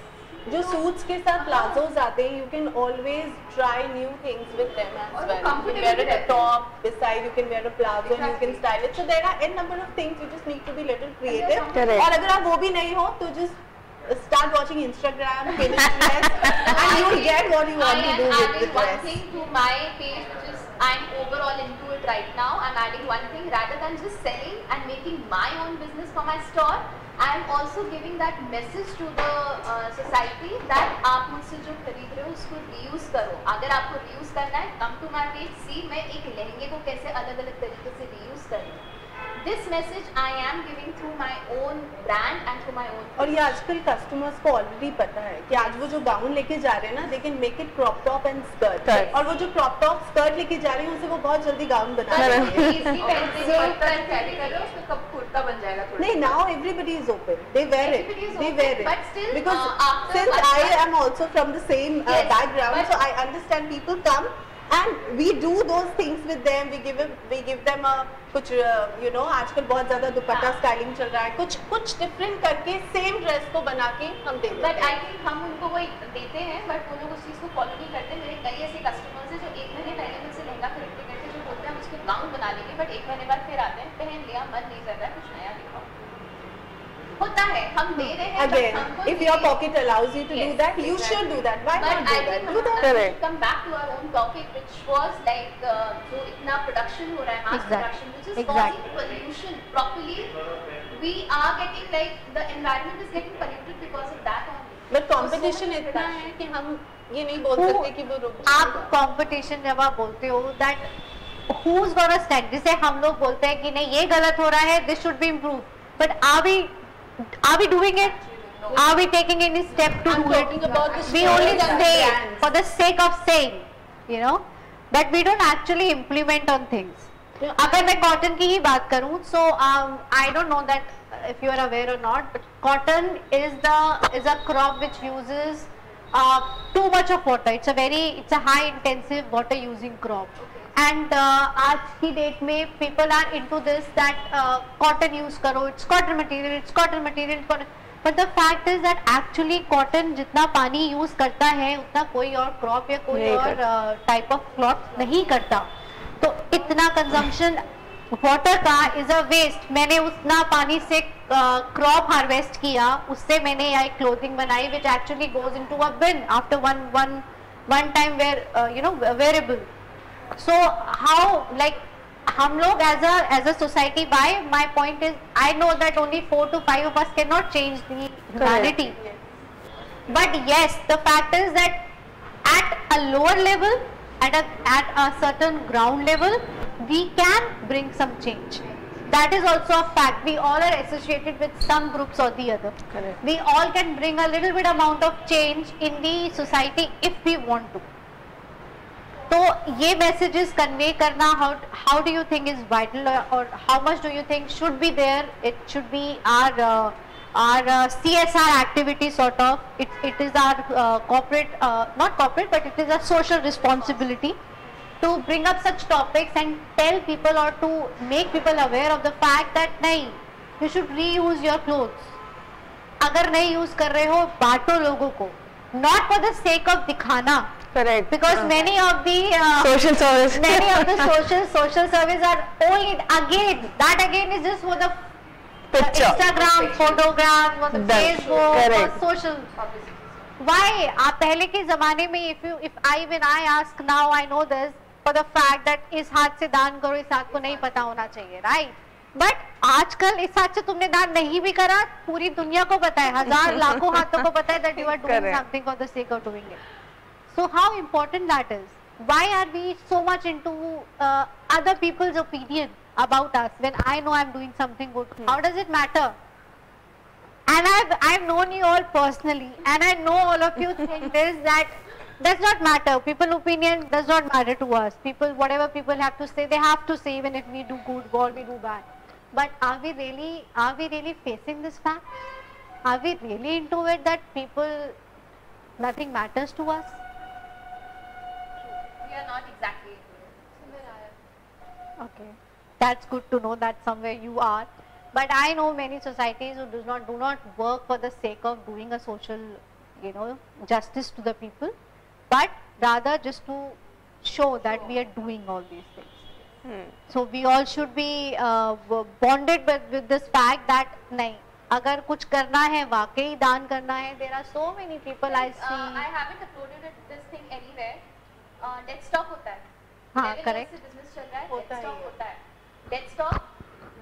जो सूट्स के साथ प्लाजोज आते हैं, you can always try new things with them as और well. You can comfortable wear भी a रहते हैं। top, beside you can wear a plazo and you can Exactly. style it. So there are n number of things, you just need to be little creative. Correct. और अगर आप वो भी नहीं हो तो just start watching Instagram, Pinterest and you will get what you want to do I am with the adding one dress. thing to my page, which is I'm overall into it right now. I'm adding one thing rather than just selling and making my own business for my store. I'm also giving that message to the society that आप मुझसे जो खरीद रहे हो उसको reuse करो. अगर आपको reuse करना है, come to my page, see मैं एक लहंगे को कैसे अलग-अलग तरीके से reuse कर रही हूँ. This message I am giving through my own brand and through my own. और ये आजकल कस्टमर्स को ऑलरेडी पता है कि आज वो जो गाउन लेके जा रहे हैं ना, they can make it crop top and skirt. Correct. और वो जो crop top skirt लेके जा रही है उसे वो बहुत जल्दी गाउन बना But रही है. easily पहनते जो हैं. कैरी कर रहे हो उसमें कब कुर्ता बन जाएगा थोड़ा। नहीं, now everybody is open. They wear it. Everybody is They open, wear it. but still, because after since a I time- am also from the same Yes, background, but- so I understand people come and we do those things with them. We give them a कुछ you know आजकल बहुत ज़्यादा दुपट्टा styling चल रहा है. कुछ different करके same dress को बना के हम दे देते बट हैं. आई थिंक हम उनको वो देते हैं बट वो लोग उस चीज़ को फॉलो नहीं करते. मेरे कई ऐसे कस्टमर्स हैं जो एक महीने पहले मुझसे लहंगा खरीद के गए थे, जो बोलते हैं हम उसको गाउन बना लेंगे, बट एक महीने बाद फिर आते हैं, पहन लिया, मन नहीं कर रहा है, कुछ नया दिखाओ. होता है, हम दे रहे हैं. but Again, हमको if your चाहिए- pocket allows you to do Yes, that, you should do that. Why But not do I that? think Do that. Correct. come back to our own topic, which was like जो इतना production हो रहा है, mass Exactly. production, which is Exactly. causing pollution. Properly, we are getting like the environment is getting polluted because of that only. But competition इतना है कि हम ये नहीं बोल सकते कि वो रुक आप जाएगा. कंपटीशन जब आप बोलते हो दैट who's gonna stand, जैसे हम लोग बोलते हैं कि नहीं ये गलत हो रहा है, this should be improved, but are we doing it? Are we taking any step to I'm do talking it? about the We only stores and say it brands. for the sake of saying, you know, but we don't actually implement on things. Yeah, अगर मैं cotton की ही बात करूं, so I don't know that if you are aware or not, but cotton is a crop which uses too much of water. It's a high intensive water using crop. And आज की date में people are into this that cotton use करो, it's cotton material. But the fact is that actually cotton जितना पानी use करता है उतना कोई और crop या कोई नहीं और type of cloth नहीं करता. तो इतना consumption water का is a waste. मैंने उतना पानी से crop harvest किया, उससे मैंने एक clothing बनाई which actually goes into a bin after one time wearable. So how, like, हम लोग as a society, by my point is I know that only 4 to 5 of us cannot change the humanity. But yes, the fact is that at a lower level, at a certain ground level, we can bring some change. That is also a fact. We all are associated with some groups or the other. Correct. We all can bring a little bit amount of change in the society if we want to. तो ये messages convey करना, how do you think is vital, or how much do you think should be there? It should be our CSR activity sort of. It is our corporate, not corporate, but it is a social responsibility to bring up such topics and tell people or to make people aware of the fact that nahi, you should reuse your clothes. अगर नहीं use कर रहे हो बांटो लोगों को, not for the sake of दिखाना. Correct. Because many of the social service, many of the social service are only that is just for the picture, Instagram, photogram, for the Facebook, correct, or social. Why? आप पहले के जमाने में if I ask now, I know this for the fact that इस हाथ से दान करो, इस हाथ को नहीं पता होना चाहिए, right? But आजकल इस हाथ से तुमने दान नहीं भी करा, पूरी दुनिया को पता है, हजार लाखों हाथों को पता है that you are doing something for the sake of doing it. So how important that is? Why are we so much into other people's opinion about us when I know I'm doing something good? How does it matter? And I've known you all personally, and I know all of you think this, that does not matter. People's opinion does not matter to us. Whatever people have to say, they have to say, even if we do good or we do bad. But are we really facing this fact? Are we really into it that nothing matters to us? We are not exactly. Okay, that's good to know that somewhere you are. But I know many societies who do not work for the sake of doing a social, justice to the people, but rather just to show that we are doing all these things. So we all should be bonded with this fact that nahi, agar kuch karna hai, वाकई दान करना है. There are so many people I see. I haven't uploaded this thing anywhere. Desktop होता है, हाँ correct, business चल रहा है, डेस्कटॉप होता है. डेस्कटॉप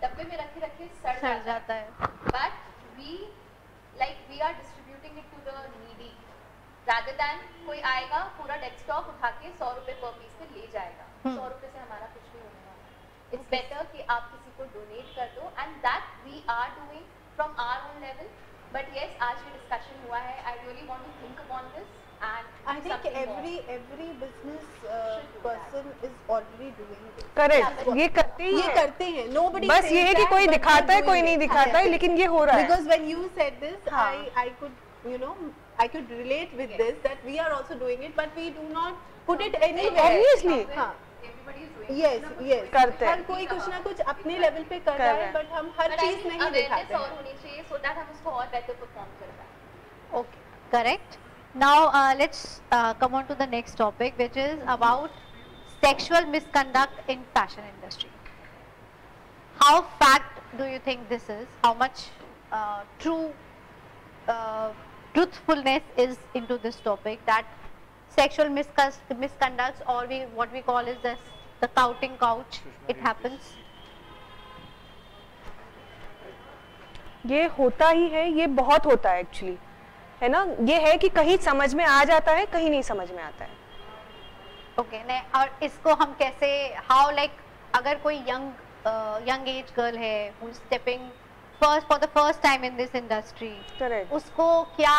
डब्बे में रखे सड़ जाता है. But we are distributing it to the needy rather than कोई आएगा पूरा डेस्कटॉप उठा के 100 रुपए पर पीस पे ले जाएगा. 100 रुपए से हमारा कुछ नहीं होने वाला. इट्स बेटर कि आप किसी को डोनेट कर दो, and that we are doing from our own level. But yes, आज ये डिस्कशन हुआ है. I really want to think upon this. I think every business person is already doing this. Correct. ये करते हैं. Nobody. बस ये है कि कोई दिखाता है, कोई नहीं दिखाता है, लेकिन ये हो रहा है. Because when you said this, I could relate with this, that we are also doing it, but we do not put it anywhere. Obviously. Everybody is doing. Yes. करते हैं. हर कोई कुछ ना कुछ अपने लेवल पे कर रहा है, but हम हर चीज नहीं दिखाते हैं. और होनी चाहिए so that हम उसको और बेहतर परफॉर्म कर पाएं. Okay, correct. Now let's come on to the next topic, which is about sexual misconduct in fashion industry. How fact do you think this is? How much truthfulness is into this topic, that sexual misconducts, or what we call is the touting couch, it happens? ये होता ही है, ये बहुत होता है actually, है ना. ये है कि कहीं समझ में आ जाता है, कहीं नहीं समझ में आता है. ओके, नहीं, और इसको हम कैसे, हाउ लाइक अगर कोई यंग एज गर्ल है who is stepping for the first time in this industry, Correct. उसको क्या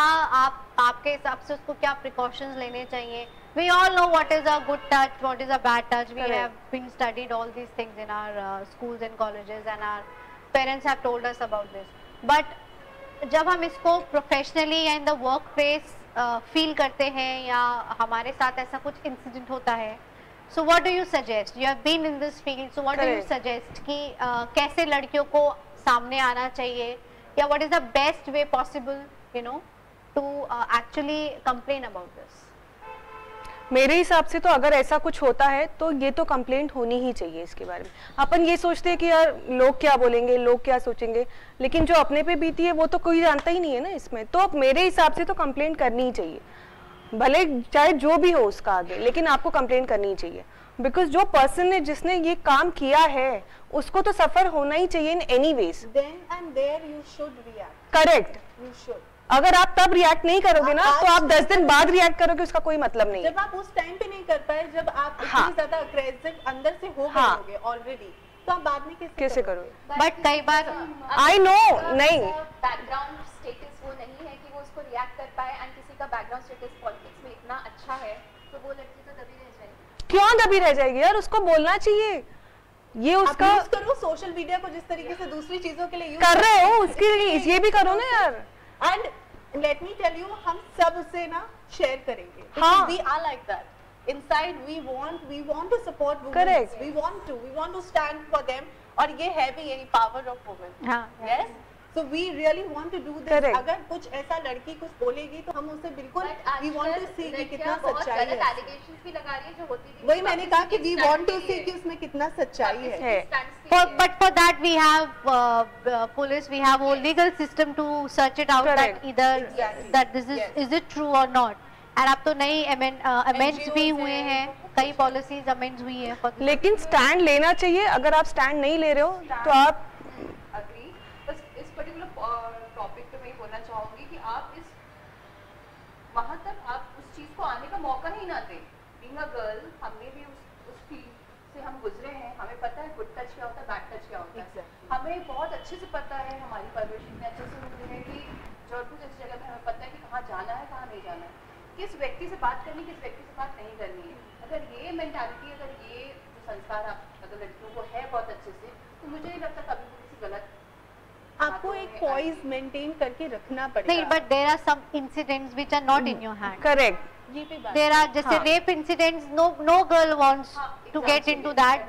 आपके हिसाब से उसको क्या precautions लेने चाहिए? We all know what is a good touch, what is a bad touch. We Correct. have been studied all these things in our schools and colleges, and our parents have told us about this. But जब हम इसको professionally या in the work place feel करते हैं, या हमारे साथ ऐसा कुछ इंसिडेंट होता है, so what do you suggest? You have been in this field, so what do you suggest कि कैसे लड़कियों को सामने आना चाहिए, या what is the best way possible to actually complain about this? मेरे हिसाब से तो अगर ऐसा कुछ होता है तो ये तो कंप्लेंट होनी ही चाहिए इसके बारे में. अपन ये सोचते हैं कि यार लोग क्या बोलेंगे, लोग क्या सोचेंगे, लेकिन जो अपने पे बीती है वो तो कोई जानता ही नहीं है ना इसमें. तो मेरे हिसाब से तो कंप्लेंट करनी ही चाहिए, भले चाहे जो भी हो उसका आगे, लेकिन आपको कंप्लेंट करनी ही चाहिए. बिकॉज जो पर्सन ने जिसने ये काम किया है उसको तो सफर होना ही चाहिए in any ways. Then and there you should react. Correct. You should. अगर आप तब रिएक्ट नहीं करोगे ना तो आप 10 दिन बाद रिएक्ट करोगे, उसका कोई मतलब नहीं. जब आप उस टाइम पे नहीं कर पाए, जब आप इतनी ज्यादा अग्रेसिव अंदर से हो गए होगे ऑलरेडी, तो आप बाद में कैसे करोगे? बट कई बार आई नो नहीं, बैकग्राउंड स्टेटस वो नहीं है कि वो उसको रिएक्ट कर पाए, एंड किसी का बैकग्राउंड स्टेटस पॉलिटिक्स में इतना अच्छा है तो वो लड़की तो दबी रह जाएगी. क्यों दबी रह जाएगी यार? उसको बोलना चाहिए. ये उसका यूज करो सोशल मीडिया को जिस तरीके से दूसरी चीजों के लिए यूज कर रहे हो, उसके लिए ये भी करो ना यार. And let me tell you, हम सब उसे ना शेयर करेंगे. हाँ. We are like that. Inside we want to support women. Correct. We want to stand for them. और ये है भी यही power of women. हाँ. Yes. So we really want to do this. Correct. अगर कुछ ऐसा लड़की कुछ बोलेगी तो हम उसे बिल्कुल we want to see कि कितना बहुत सच्चाई गलत है. allegations भी लगा रही है जो होती नहीं. वही मैंने कहा कि we want to see कि उसमें कितना सच्चाई है. But for that we have police, we have whole legal system to search it out. Correct. That either that this is it true or not. And अब तो नई amends भी हुए हैं, कई policies amends हुई हैं. for this. लेकिन स्टैंड लेना चाहिए. अगर आप स्टैंड नहीं ले रहे हो तो आप अग्री. बस इस पर्टिकुलर टॉपिक पे मैं ये बोलना चाहूँगी कि आप इस वहाँ तक आप उस चीज़ को आने का मौका ही ना दें. बीइंग अ गर्ल, हमने भी उस फील्ड से हम गुजरे हैं. हमें पता है गुड टच क्या होता है, बैड टच क्या होता है. हमें बहुत अच्छे से पता है, हमारी परवरिश में अच्छे से हुई है कि जौनपुर जैसी जगह में हमें पता है कि कहाँ जाना है, कहाँ नहीं जाना है, किस व्यक्ति से बात करनी, किस व्यक्ति से बात नहीं करनी है. अगर ये मेंटालिटी, अगर ये जो संस्कार आप अगर लड़कियों को है बहुत अच्छे से, तो मुझे नहीं लगता कभी भी किसी गलत आपको एक poise maintain करके रखना पड़ेगा. नहीं, but there are some incidents which are not in your hand. Correct. ये पे बात. There are जैसे rape incidents, no girl wants to get into that.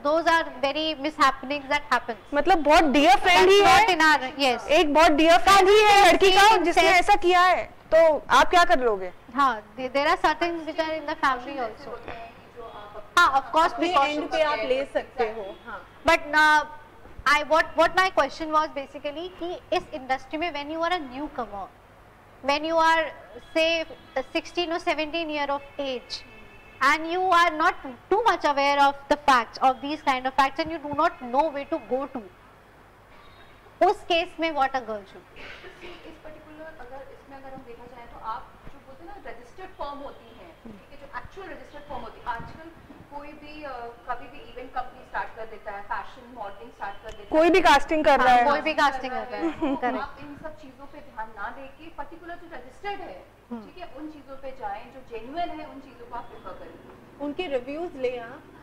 Those are very mishappenings that happens. मतलब बहुत डियर फ्रेंड ही That's not in है. our, yes. एक बहुत डियर फ्रेंड ही है लड़की का Same जिसने incest. ऐसा किया है. तो आप क्या कर लोगे? हाँ, there are certain which are in the family also. हाँ, of course, अपने end precautions. पे आप ले सकते हो. हाँ. But what my question was basically कि इस industry में when you are a newcomer, when you are say 16 or 17 year of age, and you are not too much aware of the facts, of these kind of facts, and you do not know where to go to, उस case में what a girl should do. इस particular अगर हम देखा जाए तो आप जो बोलते हैं ना रजिस्टर्ड फर्म होती हैं, ठीक है, जो एक्चुअल रजिस्टर्ड फर्म होती है. आजकल कोई भी कभी भी इवेंट कंपनी स्टार्ट कर देता है, फैशन मॉडलिंग स्टार्ट कर देता है, कोई भी कास्टिंग कर रहा कोई है. भी casting कर रहा है. तो Correct. आप इन सब चीजों पे ध्यान ना देके पर्टिकुलर जो रजिस्टर्ड है, ठीक है, उन चीजों पे जाएं, जो जेन्युइन है उन चीजों को आप प्रेफर करें. उनके रिव्यूज ले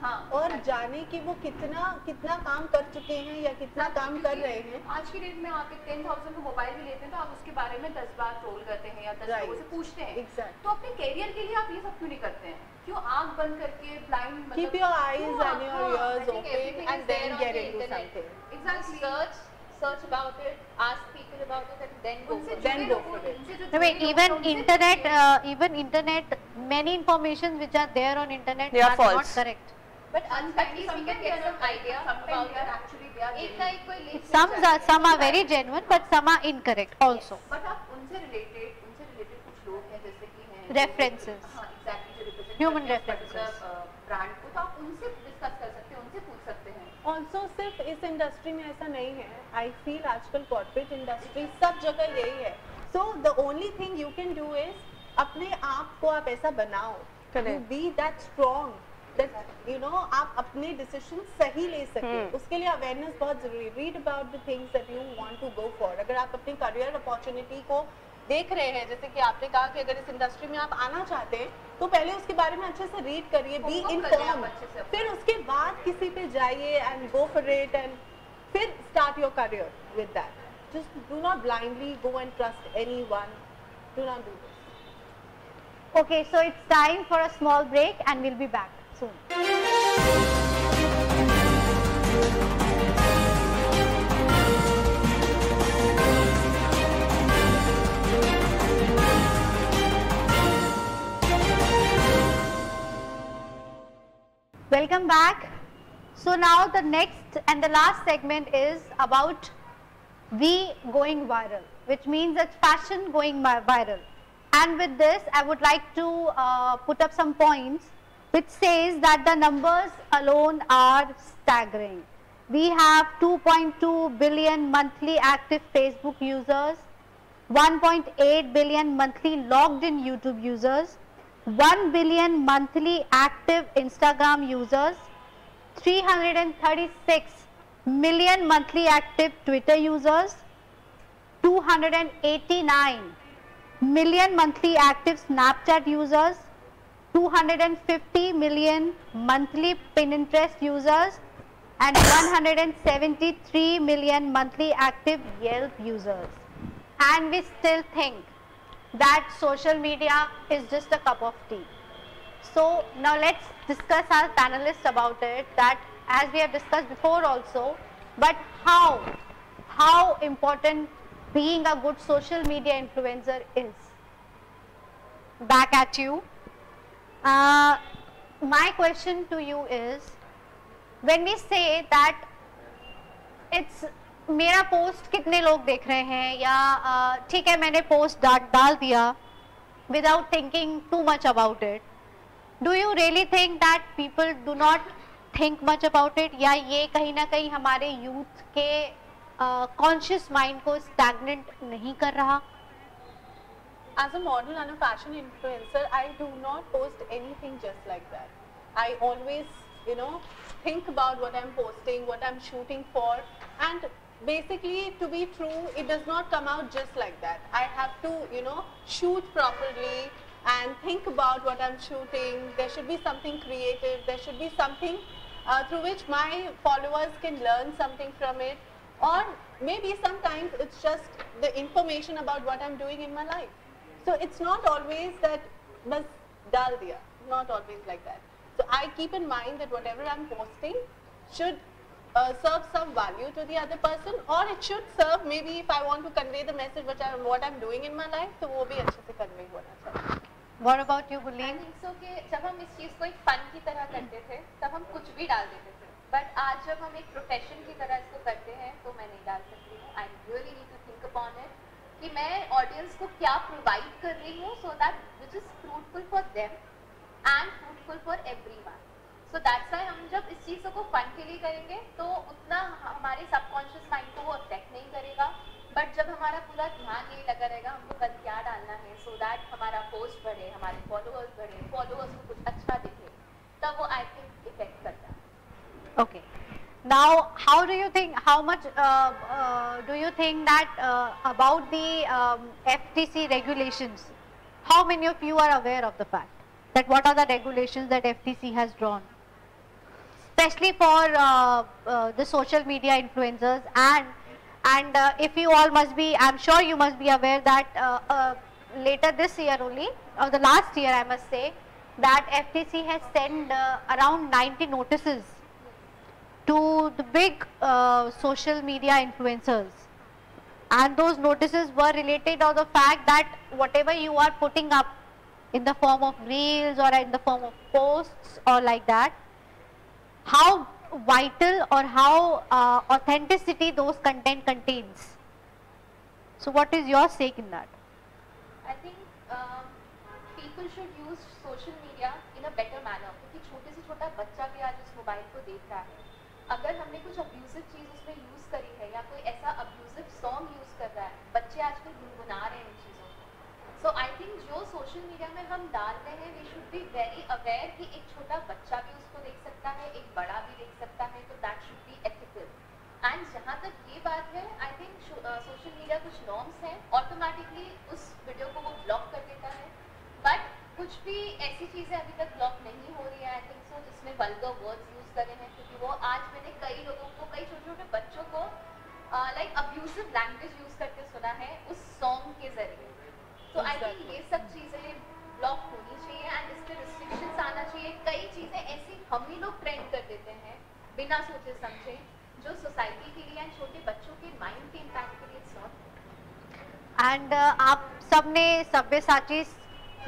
हाँ, और जाने कि वो कितना काम कर चुके हैं या कितना काम कर रहे हैं. आज की डेट में आप एक 10,000 का मोबाइल भी लेते हैं तो आप उसके बारे में 10 बार ट्रोल करते हैं या 10 Right. लोगों से पूछते हैं. Exactly. तो अपने कैरियर के लिए आप ये सब क्यों नहीं करते हैं? क्यों आंख बंद करके blind Keep your eyes and your ears open and then get into something. Exactly. Search about it, ask people about it, and then go for it. Then go for it. No, wait, even internet, many information which are there on internet They are not false. correct. But at least we can get some idea about it. actually they are एक का एक कोई link Some are very genuine, but some are incorrect also. But आप उनसे related कुछ लोग हैं जैसे कि हैं References. हाँ, एग्जैक्टली, जो रिप्रेजेंट Human references. ब्रांड को, तो आप उनसे डिस्कस कर सकते हैं, उनसे पूछ सकते हैं. ऑल्सो सिर्फ इस इंडस्ट्री में ऐसा नहीं है. आई फील आजकल कॉर्पोरेट इंडस्ट्री सब जगह यही है. So the only thing you can do is अपने आप को आप ऐसा बनाओ, Correct. Be that strong that you know आप अपने डिसीजन सही ले सके. उसके लिए अवेयरनेस बहुत जरूरी. Read about the things that you want to go for. अगर आप अपनी करियर अपॉर्चुनिटी को देख रहे हैं, जैसे कि आपने कहा कि अगर इस इंडस्ट्री में आप आना चाहते हैं तो पहले उसके बारे में अच्छे से रीड करिए, बी Homework करिए आप इन्फॉर्म. अच्छे से. फिर उसके बाद किसी पे जाइए and go for it and फिर start your career with that. Just do not blindly go and trust anyone. Do not do this. Okay, so it's time for a small break and we'll be back soon. Welcome back. So now the next and the last segment is about we going viral, which means it's fashion going viral. And with this, I would like to put up some points which says that the numbers alone are staggering. We have 2.2 billion monthly active Facebook users, 1.8 billion monthly logged in YouTube users, 1 billion monthly active Instagram users, 336 million monthly active Twitter users, 289 million monthly active Snapchat users, 250 million monthly Pinterest users, and 173 million monthly active Yelp users. And we still think that social media is just a cup of tea. So now let's discuss our panelists about it, that as we have discussed before also, but how how important being a good social media influencer is. Back at you. My question to you is, when we say that it's मेरा post कितने लोग देख रहे हैं, या ठीक है मैंने पोस्ट डाल दिया without thinking too much about it, do you really think that people do not think much about it, या ये कहीं ना कहीं हमारे यूथ के कॉन्शियस माइंड को स्टैग्नेंट नहीं कर रहा? As a model and a fashion influencer, I do not post anything just like that. I always, think about what I'm posting, what I'm shooting for, and basically, to be true, it does not come out just like that. I have to, shoot properly and think about what I'm shooting. There should be something creative. There should be something through which my followers can learn something from it. Or maybe sometimes it's just the information about what I'm doing in my life. So it's not always that bas dal diya, not always like that. So I keep in mind that whatever I'm posting should serve some value to the other person, or it should serve, maybe if I want to convey the message what I'm doing in my life, तो वो भी अच्छे से convey होना चाहिए. What about you, Gulleen? I think so कि जब हम इस चीज़ को एक फन की तरह करते थे तब हम कुछ भी डाल देते थे, बट आज जब हम एक प्रोफेशन की तरह इसको करते हैं तो मैं नहीं डाल सकती हूँ. I really need to think upon it कि मैं ऑडियंस को क्या प्रोवाइड कर रही हूँ, so that which is fruitful for them and fruitful for everyone. So that's why हम जब इस चीज़ों को फन के लिए करेंगे तो उतना हमारे सबकॉन्शियस माइंड को वो अफेक्ट नहीं करेगा, बट जब हमारा पूरा ध्यान ये लगा रहेगा हमको कल क्या डालना है, so that हमारा पोस्ट बढ़े, हमारे फॉलोअर्स बढ़े, फॉलोअर्स को कुछ अच्छा दिखे, तब वो आई थिंक इफेक्ट करता है. Okay. Now, how much do you think that about the FTC regulations, how many of you are aware of the fact that what are the regulations that FTC has drawn, especially for the social media influencers, and if you all must be, I'm sure you must be aware that later this year only, or the last year I must say, that FTC has sent around 90 notices to the big social media influencers, and those notices were related to the fact that whatever you are putting up in the form of reels or in the form of posts or like that, how vital or how authenticity those content contains. So what is your stake in that? I think people should use social media in a better manner, क्योंकि छोटे से छोटा बच्चा भी आज इस mobile को देख रहा है. अगर हमने कुछ अब्यूजिव चीज़ उसमें यूज़ करी है या कोई ऐसा अब्यूजिव सॉन्ग यूज़ कर रहा है, बच्चे आजकल गुनगुना रहे हैं इन चीज़ों को. सो आई थिंक जो सोशल मीडिया में हम डाल रहे हैं we should be very aware कि एक छोटा बच्चा भी उसको देख सकता है, एक बड़ा भी देख सकता है, तो that should be ethical. And जहाँ तक ये बात है, आई थिंक सोशल मीडिया कुछ नॉर्म्स हैं, ऑटोमेटिकली उस वीडियो को वो ब्लॉक कर देता है, बट कुछ भी ऐसी चीज़ें अभी तक ब्लॉक नहीं हो रही है आई थिंक सो जिसमें वल्गर वर्ड्स यूज़ करे हैं, क्योंकि वो आज मैंने कई लोगों को, कई छोटे छोटे बच्चों को लाइक अब्यूजिव लैंग्वेज यूज़ करके सुना है उस सॉन्ग के जरिए. तो आई थिंक ये सब चीज़ें ब्लॉक होनी चाहिए एंड इस पर रिस्ट्रिक्शंस आना चाहिए. कई चीज़ें ऐसी हम ही लोग ट्रेंड कर देते हैं बिना सोचे समझे, जो सोसाइटी के लिए एंड छोटे बच्चों के माइंड के इम्पैक्ट के लिए इट्स नॉट. एंड आप सबने सब्यसाची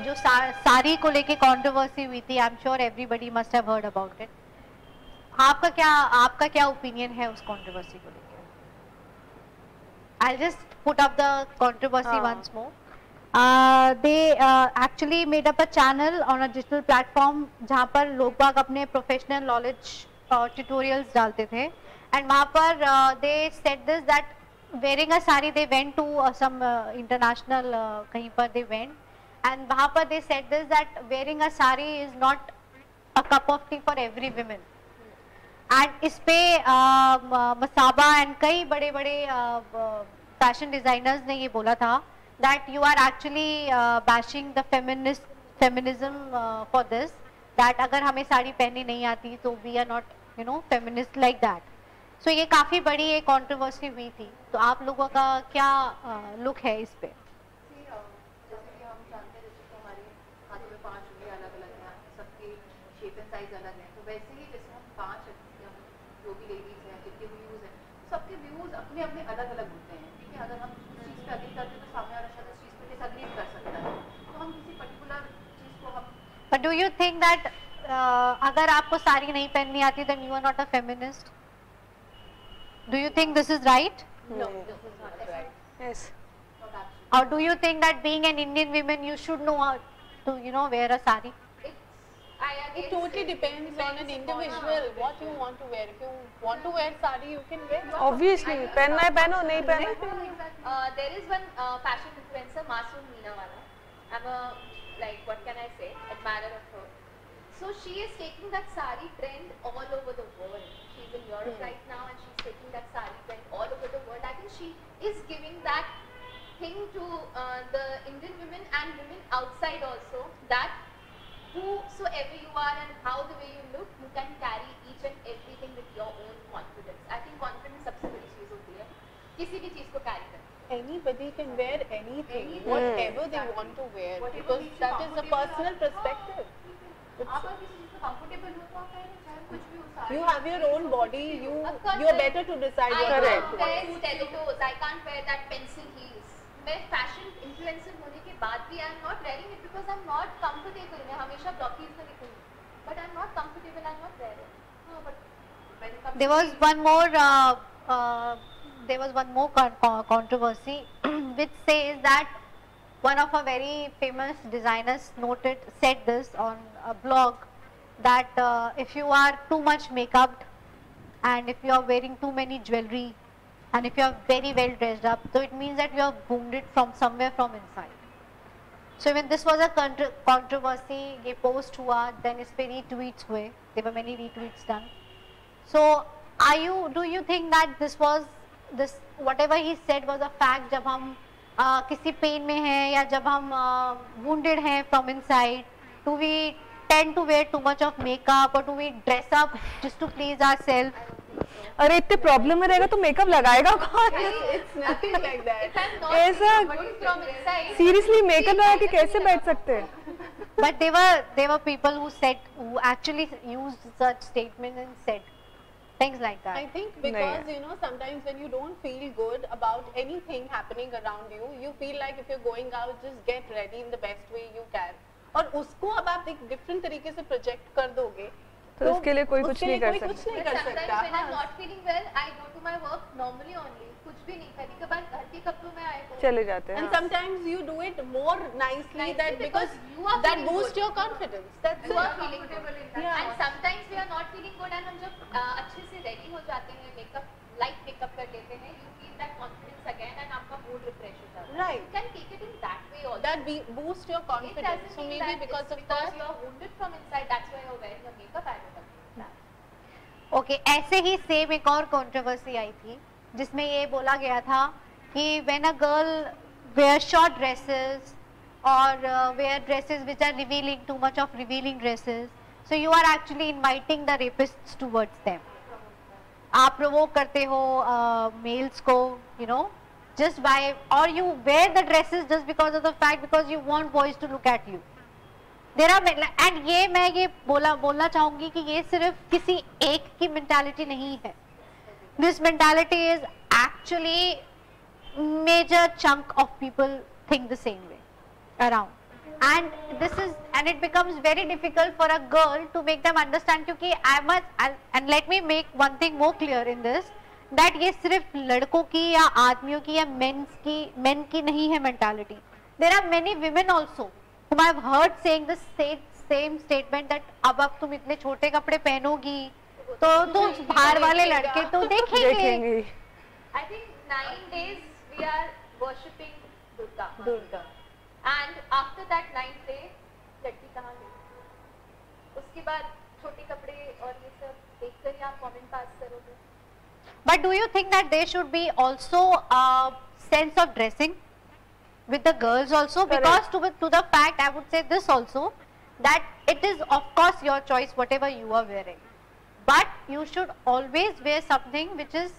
जो साड़ी को लेके कंट्रोवर्सी हुई थी, I am sure everybody must have heard about it. आपका क्या ओपिनियन है उस कंट्रोवर्सी को लेके? I just put up the controversy once more. They actually made up a channel on a digital platform जहाँ पर लोग बाग अपने professional knowledge tutorials डालते थे, and वहाँ पर they said this that wearing a sari, they went to some international कहीं पर they went, and वहाँ पर they said this that wearing a sari is not a cup of tea for every woman. And इस पे Masaba and कई बड़े बड़े fashion designers ने ये बोला था that you are actually bashing the feminism for this, that अगर हमें साड़ी पहननी नहीं आती तो we are not feminist like that. So ये काफ़ी बड़ी एक कंट्रोवर्सी हुई थी, तो आप लोगों का क्या लुक है इस पे? जैसे कि हम जानते हैं, जैसे कि हमारे हाथों में 5 उंगलियां अलग अलग हैं, सबकी शेप एंड साइज अलग है, तो वैसे ही जैसे हम 5 जो भी लेडीज हैं जिनके व्यूज हैं सबके सबके व्यूज अपने अपने अलग अलग होते हैं, ठीक है। अगर हम उस चीज़ पे अग्री करते हैं तो सामने वाला शायद उस चीज़ पे डिसएग्री कर सकता है, तो हम किसी पर्टिकुलर चीज़ को हम But do you think that अगर आपको साड़ी नहीं पहननी आती then you are not a feminist? Do you think this is right? No, this is not right. Yes. Or do you think that being an Indian woman you should know how to, you know, wear a sari? It totally depends on an individual what you want to wear. If you want to wear sari, you can wear. Obviously, पहनना है पहनो, नहीं पहनना है। There is one fashion influencer, Masoom Meenawala. I'm a, like, what can I say, admirer of her. So she is taking that sari trend all over the world. She's in Europe right now and she's taking that sari trend all over the world. I think she is giving that thing to the Indian women and women outside also, that whosoever you are and how the way you look, you can carry each and everything with your own confidence. I think confidence सबसे बड़ी चीज होती है किसी भी चीज को carry करने। Anybody can wear anything, whatever they want to wear, because that is a personal perspective. आप अगर किसी चीज़ में कंफर्टेबल हो तो आप पहने, चाहे कुछ भी हो, sari You have your own body. You are better to decide I what you can't want to wear. wear stilettos, I can't wear that pencil heels. मैं fashion influencer होने के बाद भी I am not wearing it because I am not comfortable. मैं हमेशा blockies में दिखूंगी, but I am not comfortable. I am not wearing it. No, but when it comes There was one more controversy which says that one of our very famous designers said this on a blog, that if you are too much makeup and if you are wearing too many jewelry and if you are very well dressed up, so it means that you are wounded from somewhere from inside. So when this was a controversy, ये post हुआ, then इस पे retweets हुए, there were many retweets done. So do you think that this whatever he said was a fact? जब हम किसी pen में हैं या जब हम wounded हैं from inside, do we tend to wear too much of makeup or do we dress up just to please ourselves? अरे इतने प्रॉब्लम में रहेगा तो मेकअप लगाएगा कौन? It's nothing like that. if I am not ऐसा comfortable from inside, seriously makeup लगा के कैसे बैठ सकते हैं? But there were people who actually used such statements and said things like that. I think because sometimes when you don't feel good about anything happening around you, you feel like if you're going out, just get ready in the best way you can. और उसको अब आप एक different तरीके से project कर दोगे तो उसके लिए कोई कुछ नहीं कर सकता। but sometimes when I'm not feeling well, I go to my work normally only. कुछ भी नहीं, कभी-कभार घर के कपड़ों में आए तो चले जाते हैं। And sometimes you do it more nicely that because that boosts your confidence. That's you are it. feeling good. Yeah. And sometimes we are not feeling good and हम जब अच्छे से रेडी हो जाते हैं, मेकअप लाइट मेकअप कर लेते हैं, you feel that confidence again and आपका mood refresh हो जाता है। Right. You can take it in that way also. That boosts your It confidence. doesn't So mean maybe that because it's of because that. you are wounded from inside, that's why you are wearing your makeup. I don't agree with that. Okay ऐसे ही same एक और controversy आई थी जिसमें ये बोला गया था कि when a girl wear short dresses और wear dresses which are revealing too much of revealing dresses, so you are actually inviting the rapists towards them. आप प्रोवोक करते हो मेल्स को, you know, just by, or you wear the dresses just because of the fact because you want boys to look at you. There are, and ये मैं ये बोलना चाहूंगी कि ये सिर्फ किसी एक की मेंटालिटी नहीं है. This mentality is actually major chunk of people think the same way around, and it becomes very difficult for a girl to make them understand क्योंकि and let me make one thing more clear in this, that ये सिर्फ लड़कों की या आदमियों की या men की नहीं है mentality. There are many women also whom I have heard saying the same statement that अब तुम इतने छोटे कपड़े पहनोगी तो बाहर वाले लड़के तो देखेंगे. I think 9 days we are worshipping Durga. And after that 9th day लड़की कहाँ गई? उसके बाद छोटे कपड़े और ये सब देखकर ही आप कमेंट पास करोगे. But do you think that there should be also a sense of dressing with the girls also? Correct. Because to the fact, I would say this also, that it is of course your choice whatever you are wearing, but you should always wear something which is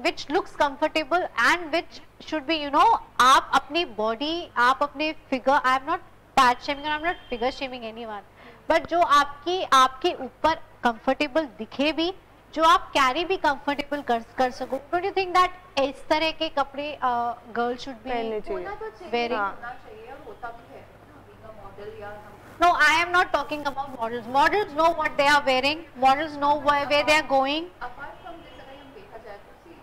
which looks comfortable and which should be, you know, आप अपनी body, आप अपने figure, I am not fat shaming and I am not figure shaming anyone, but जो आपके ऊपर comfortable दिखे भी जो आप कैरी भी कंफर्टेबल कर सको. डोंट यू थिंक दैट इस तरह के कपड़े girl should be wearing? No, I am not talking about models. Models know what they are wearing. Models know where they are going. Apart from this, अगर हम देखा जाए तो see,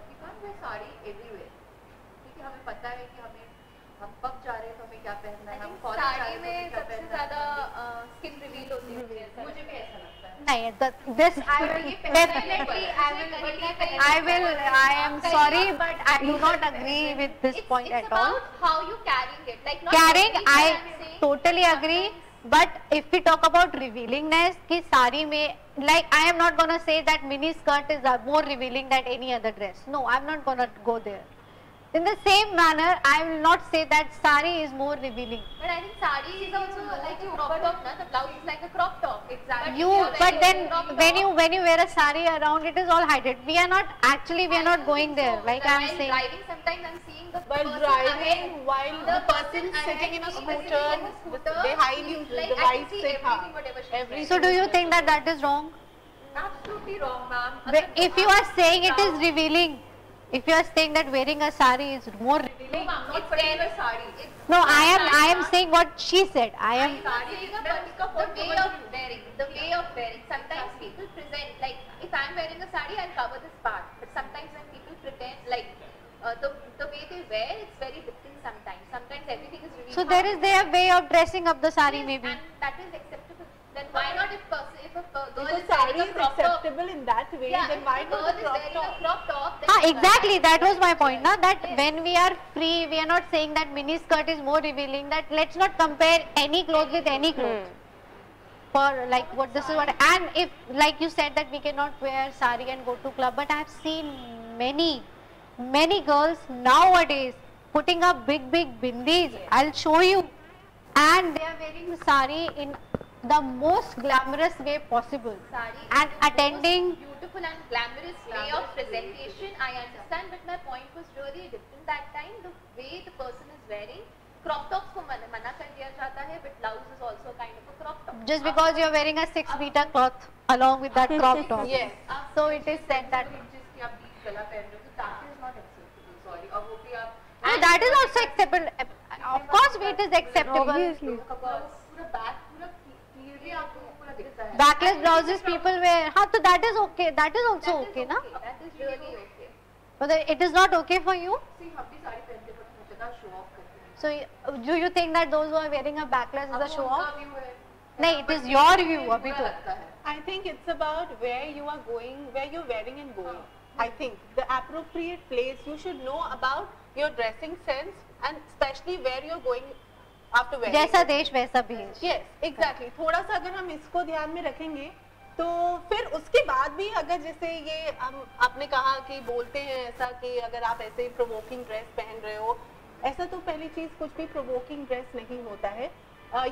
we can't wear sari everywhere. क्योंकि हमें पता है कि हम कब जा रहे हैं तो हमें क्या पहनना है. हम कॉलेज जा रहे हैं तो सबसे ज़्यादा स्किन रिवील होती है. मुझे भी ऐसा लगता है. नहीं, this I am sorry, but I do not agree with this point at all. It's about how you carrying it. Like not Carrying, everything I I'm saying. totally agree. But if we talk about revealingness, कि साड़ी में, like I am not gonna say that mini skirt is more revealing than any other dress. No, I'm not gonna go there. In the same manner, I will not say that sari is more revealing. But I think sari is also like a crop top, na? The blouse is like a crop top. Exactly. But then when you wear a sari around, it is all hidden. We are not going there. Like I am saying. Driving, sometimes I'm seeing the While person driving, ahead, while the person sitting in a scooter behind you, like the I right can see seat, everything, whatever she's wearing. So do you think that that is wrong? Absolutely wrong, ma'am. If you are saying it is revealing, if you are saying that wearing a sari is more revealing, No, ma'am, not particular sari. no, I am saying what she said. I am. Sari is the way of wearing. The way of wearing. Sometimes people present like if I'm wearing a sari, I'll cover this part. But sometimes when people pretend like the way they wear, it's very different. Sometimes everything is revealed. So there is their way of dressing up the sari, Yes, maybe. and that is acceptable. Then why not if a girl because is sari wearing is a crop top? acceptable in that way, Yeah, then if why a not girl a is crop wearing a top? crop top, then Exactly. That was my point. Now that when we are free, we are not saying that mini skirt is more revealing. That let's not compare any clothes with any clothes. For like what this is what, and if like you said that we cannot wear sari and go to club, but I have seen many girls nowadays putting up big bindis. I'll show you, and they are wearing sari in the most glamorous way possible Sari and is the attending. most beautiful and glamorous way of presentation. I understand, but my point was really different that time. The way the person is wearing, crop tops को मना कर दिया जाता है, but blouse is also kind of a crop top. Just because you are wearing a 6-meter cloth along with that crop top. Yes. So it is said that. जिसकी आप बीच गला पहन रहे हो, तो that is not acceptable. Sorry. और वो भी आप No, that is also acceptable. Of course, it is acceptable. Obviously. पूरा बैक पूरा clearly आपको पूरा दिखता है. Backless blouses people wear. हाँ, so that is okay. That is also okay, na? That is really okay. But it is not okay for you. See, हम भी साड़ी पहनते हैं, but हम ज़्यादा show off करते हैं. So do you think that those who are wearing a backless is a show off? उनका view है. No, it is your view. अभी तो. लगता है. I think it's about where you are going, where you're wearing and going. I think the appropriate place, you should know about your dressing sense and especially where you're going after wearing. जैसा देश वैसा भेष. Yes, exactly. थोड़ा सा अगर हम इसको ध्यान में रखेंगे तो फिर उसके बाद भी अगर जैसे ये हम आपने कहा कि बोलते हैं ऐसा कि अगर आप ऐसे प्रोवोकिंग ड्रेस पहन रहे हो, ऐसा तो पहली चीज कुछ भी प्रोवोकिंग ड्रेस नहीं होता है.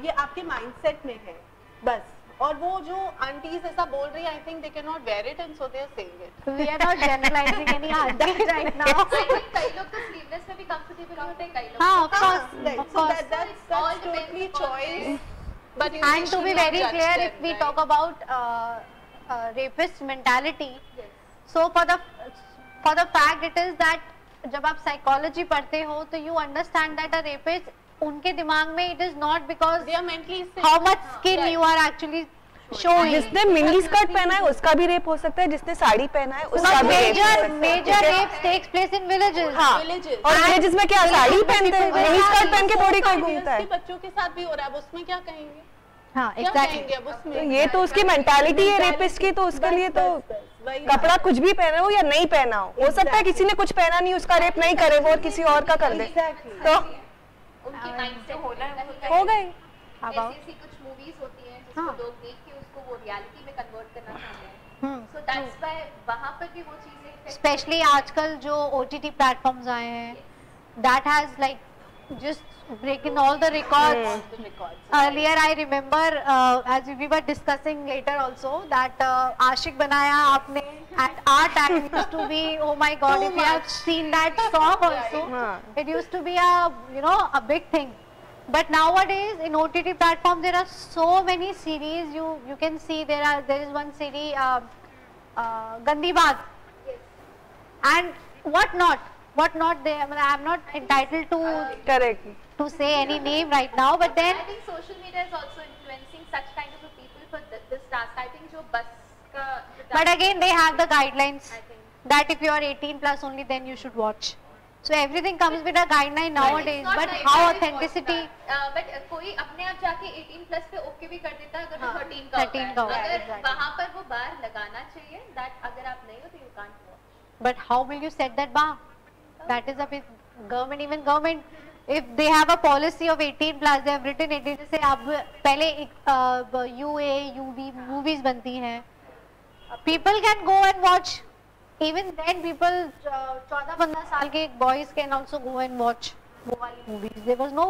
ये आपके माइंडसेट में है बस. और वो जो आंटीज ऐसा बोल रही है, I think they can not wear it and so they are saying it. We are not generalizing any aunties right now. कई लोग तो sleeveless में भी comfortable नहीं होते, कई लोग. हाँ, of course, Right. of So course. that's all depends totally upon choice. But you And to should be not very judge clear, them, if we right? talk about rapist mentality, so for the fact it is that जब आप psychology पढ़ते हो तो you understand that a rapist उनके दिमाग में it is not because They are mentally sick. how much skin you are actually showing. जिसने mini skirt पहना है उसका भी रेप हो सकता है, जिसने साड़ी पहना है उसका But भी रेप हो सकता है. major rapes takes place in villages. हाँ. Villages. और विलेजेस में क्या साड़ी पहनते हैं, मिनी स्कर्ट पहन के थोड़ी कोई घूमता है. उसके बच्चों के साथ भी हो रहा है, अब उसमें क्या कहेंगे? हाँ, क्या exactly. कहेंगे अब उसमें? तो ये तो उसकी मेंटालिटी है रेपिस्ट की, तो उसके लिए तो वही कपड़ा कुछ भी पहना हो या नहीं पहना हो सकता है किसी ने कुछ पहना नहीं उसका रेप नहीं करे वो और किसी और का कर दे. Exactly. तो उनकी mindset होना है हो गई. ऐसी कुछ मूवीज होती हैं जिसको हाँ. लोग देख के उसको वो रियलिटी में कन्वर्ट करना चाहते हैं. सो दैट्स व्हाई वहां पर भी वो चीजें स्पेशली आजकल जो OTT प्लेटफॉर्म्स आए हैं, that has like just breaking all the records. Earlier I remember as we were discussing later also that Aashik बनाया आपने, and our time used to be, oh my god, if you have seen that song also, it used to be a big thing. But nowadays in OTT platform there are so many series. You can see there is one series गंदी बात, and what not they, I mean, I am not entitled to correct to say any name right now, but then I think social media is also influencing such kind of a people for this task. I think जो बस का but again they have the guidelines I think that if you are 18 plus only then you should watch. So everything comes with a guideline nowadays, It's not but like how that is authenticity what but कोई अपने आप जाके 18 plus पे okay भी कर देता है अगर वो 13 का 13 का होता होता है, है, अगर exactly. वहाँ पर वो बार लगाना चाहिए that अगर आप नहीं हो तो you can't watch. but how will you set that bar? That is a bit government, even government, if they have a policy of 18 plus, they have written 18, जैसे अब पहले UA UV movies बनती हैं, people can go and watch, even then people 14-15 साल के boys can also go and watch वो वाली movies. There was no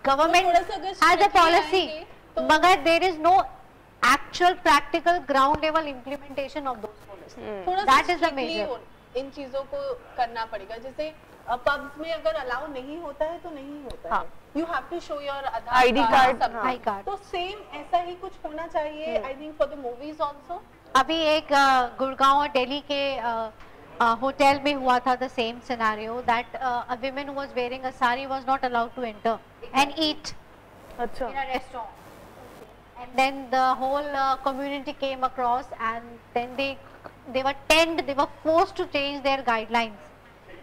government थोड़ा सा अगर has a strictly policy, आएंगे तो- मगर there is no actual practical ground level implementation of those policies. थोड़ा That सा is the strictly major. इन चीजों को करना पड़ेगा. जैसे पब्स में अगर अलाउ नहीं होता है तो नहीं होता है. You have to show your Aadhaar ID card, ID card. तो सेम ऐसा ही कुछ होना चाहिए I think for the movies also. अभी एक गुड़गांव और दिल्ली के होटल में हुआ था the same scenario that a woman who was wearing a sari was not allowed to enter and eat अच्छा in a restaurant. And then the whole community came across and then they were forced to change their guidelines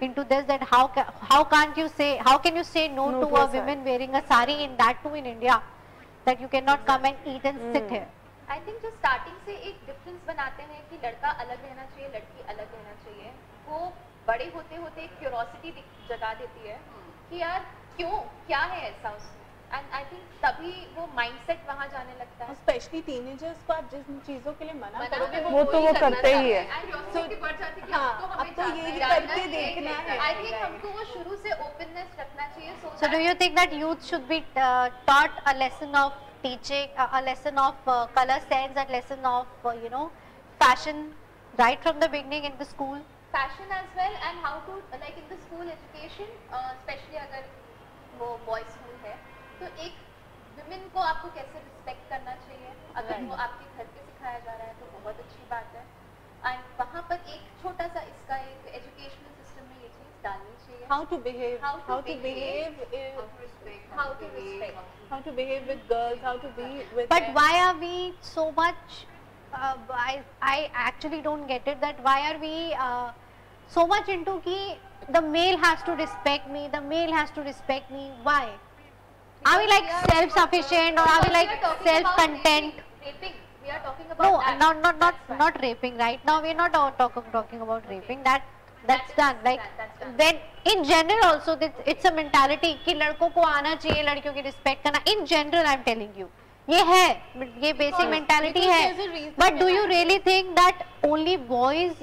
into this, that how can you say no to a woman wearing a sari, in that too in India, that you cannot come and eat and sit here. I think जो starting से एक difference बनाते हैं कि लड़का अलग रहना चाहिए लड़की अलग रहना चाहिए, वो बड़े होते होते एक क्यूरोसिटी जगा देती है कि यार क्यों, क्या है ऐसा उसमें, एंड आई थिंक तभी वो माइंडसेट वहाँ जाने लगता है. स्पेशली टीनेजर्स को आप जिन चीजों के लिए मना करोगे वो तो वो करते ही है. अब तो यही करके देखना है. आई थिंक हमको वो शुरू से ओपननेस रखना चाहिए. So do you think that youth should be taught a lesson of teaching, a lesson of color sense, a lesson of fashion right from the beginning in the school? fashion as well, and how to like in the school education, especially अगर वो boys school है तो एक women को आपको कैसे respect करना चाहिए, अगर वो आपके घर पे सिखाया जा रहा है तो बहुत अच्छी बात है. and वहाँ पर एक छोटा सा इसका एक educational system में ये चीज डालनी चाहिए. how to behave, How how to to behave, how to respect. how to behave with girls, how to be with But them. why are we so much, I actually don't get it, that why are we so much into ki the male has to respect me, the male has to respect me, why? Are we like self-sufficient, or are we like self-content? Raping. We are talking about No, that. not raping. Right now we are not talking about raping. That's done. Like that's done. then in general also it's a mentality कि लड़कों को आना चाहिए, लड़कियों की respect करना. In general I'm telling you, ये है, ये basic mentality there's a है. reason But do you behind really think that only boys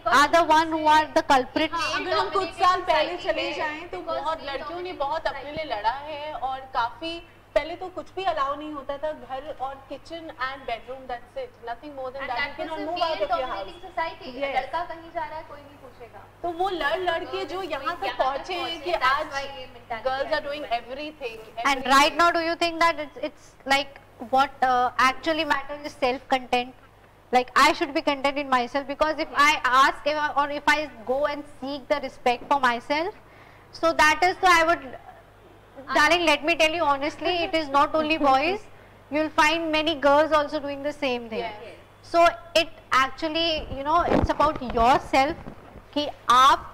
are the one who are the culprits? अगर हम कुछ साल पहले चले जाएं तो बहुत लड़कियों ने बहुत अपने लिए लड़ा है, और काफी पहले तो कुछ भी अलाउ नहीं होता था, घर और kitchen and bedroom, that's it, nothing more than And that. that you was can a move out of your house. male-dominating society. Yes. लड़का कहीं जा रहा है कोई नहीं पूछेगा. तो वो लड़ के जो यहाँ तक पहुंचे हैं कि that's आज why ये mentality girls are I doing है. Everything. And right now, do you think that it's like what actually matters is self-content? Like I should be content in myself, because if I ask or if I go and seek the respect for myself, so that is, so I would, darling, let me tell you honestly, it is not only boys. You'll find many girls also doing the same thing. Yes. So it actually, it's about yourself कि आप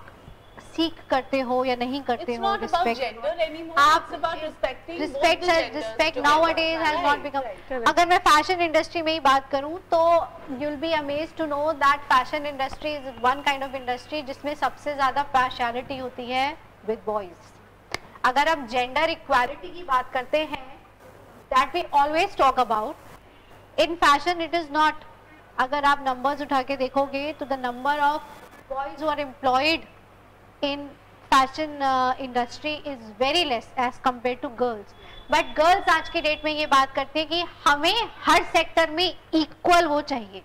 सीख करते हो या नहीं करते It's हो not about respect. gender anymore. आप It's about respecting both respect the genders respect together. nowadays has not become. Right. अगर मैं fashion industry में ही बात करूँ तो you'll be amazed to know that fashion industry is one kind of industry जिसमें सबसे ज़्यादा partiality होती है with boys. अगर आप gender equality की बात करते हैं, that we always talk about, in fashion it is not. अगर आप numbers उठा के देखोगे तो the number of boys who are employed in fashion industry is very less as compared to girls. But girls आज के डेट में ये बात करते हैं कि हमें हर सेक्टर में इक्वल वो चाहिए.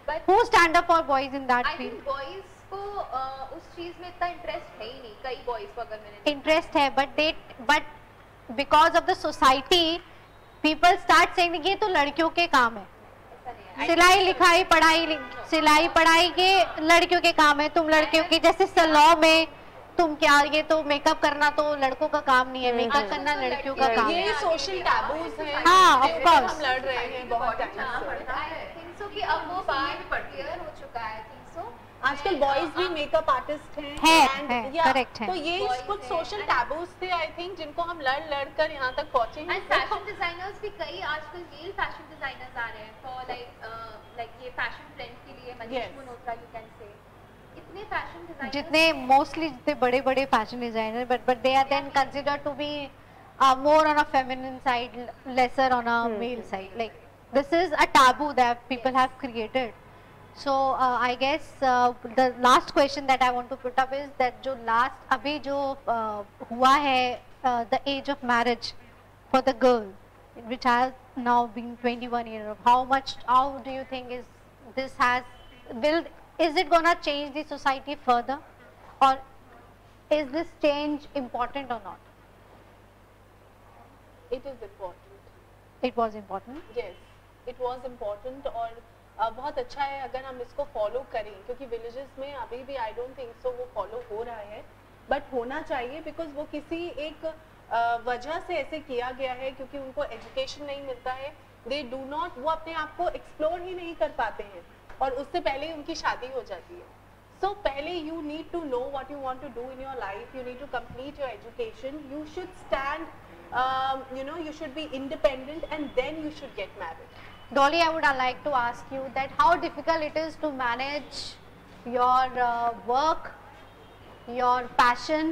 But Who stand up for boys in that I field? think boys को उस चीज में इतना इंटरेस्ट है ही नहीं. कई boys को अगर मैंने Interest है, but because of the society, people start saying कि ये तो लड़कियों के काम है. ऐसा नहीं है. सिलाई लिखाई पढ़ाई, सिलाई पढ़ाई के लड़कियों के काम है, तुम लड़कियों की जैसे सैलून में तुम क्या, ये तो मेकअप करना तो लड़कों का काम नहीं है, मेकअप करना लड़कियों का काम है। ये सोशल टैबूज हैं। हाँ, of course। हम लड़ रहे हैं बहुत टाइम से। आई थिंक सो कि अब वो बात क्लियर हो चुका है। आई थिंक सो आजकल बॉयज भी मेकअप आर्टिस्ट हैं। करेक्ट है। तो ये कुछ सोशल टैबूज थे आई थिंक, जिनको हम लड़ कर यहाँ तक पहुँचे हैं। एंड फैशन डिजाइनर्स भी कई आजकल मेल फैशन डिजाइनर्स आ रहे हैं फॉर लाइक ये फैशन ट्रेंड के लिए। Manish Malhotra you can say, इतने फैशन डिजाइनर्स जितने मोस्टली जितने बड़े बड़े fashion designer, but they are then considered to be more on a feminine side, lesser on a male side. Like this is a taboo that people have created. So I guess the last question that I want to put up is that जो last अभी जो हुआ है the age of marriage for the girl, which has now been 21 years, how do you think is it gonna change the society further, or is this change important or not? It is important. It was important. Yes, it was important और बहुत अच्छा है अगर हम इसको follow करें, क्योंकि villages में अभी भी आई डोंट थिंक सो वो फॉलो हो रहा है, बट होना चाहिए बिकॉज वो किसी एक वजह से ऐसे किया गया है, क्योंकि उनको एजुकेशन नहीं मिलता है। दे डू नॉट, वो अपने आप को एक्सप्लोर ही नहीं कर पाते हैं और उससे पहले ही उनकी शादी हो जाती है। सो पहले you need to know what you want to do in your life, you need to complete your education, you should stand you know, you should be independent and then you should get married. Dolly, I would like to ask you that how difficult it is to manage your work, your passion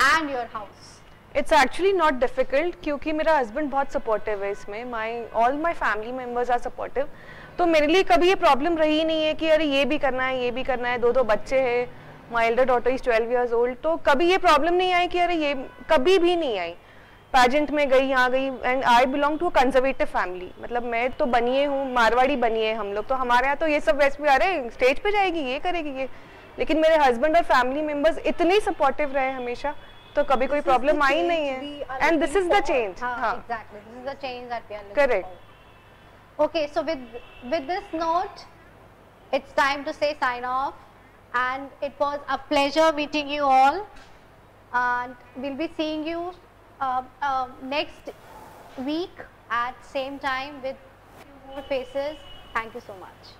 and your house. It's actually not difficult क्योंकि मेरा husband बहुत supportive है इसमें, all my family members are supportive, तो मेरे लिए कभी ये problem रही नहीं है कि अरे ये भी करना है, ये भी करना है, दो बच्चे हैं, my elder daughter is 12 years old, तो कभी ये problem नहीं आई कि अरे ये कभी भी नहीं आई। पैजेंट में गई, यहाँ गई, and I belong to conservative family, मतलब मैं तो बनिए हूँ, मारवाड़ी बनिए हम लोग, तो हमारे यहाँ तो ये सब वैसे भी आ रहे स्टेज पे जाएगी, ये करेगी ये, लेकिन मेरे हस्बैंड और फैमिली मेंबर्स इतने सपोर्टिव रहे हमेशा, तो कभी कोई प्रॉब्लम आई नहीं है, and this is the change. Exactly, this is the change that we are looking correct. Okay, so with this note it's time to say sign off, and it was a pleasure meeting you all, and we'll be seeing you next week at same time with more faces. Thank you so much.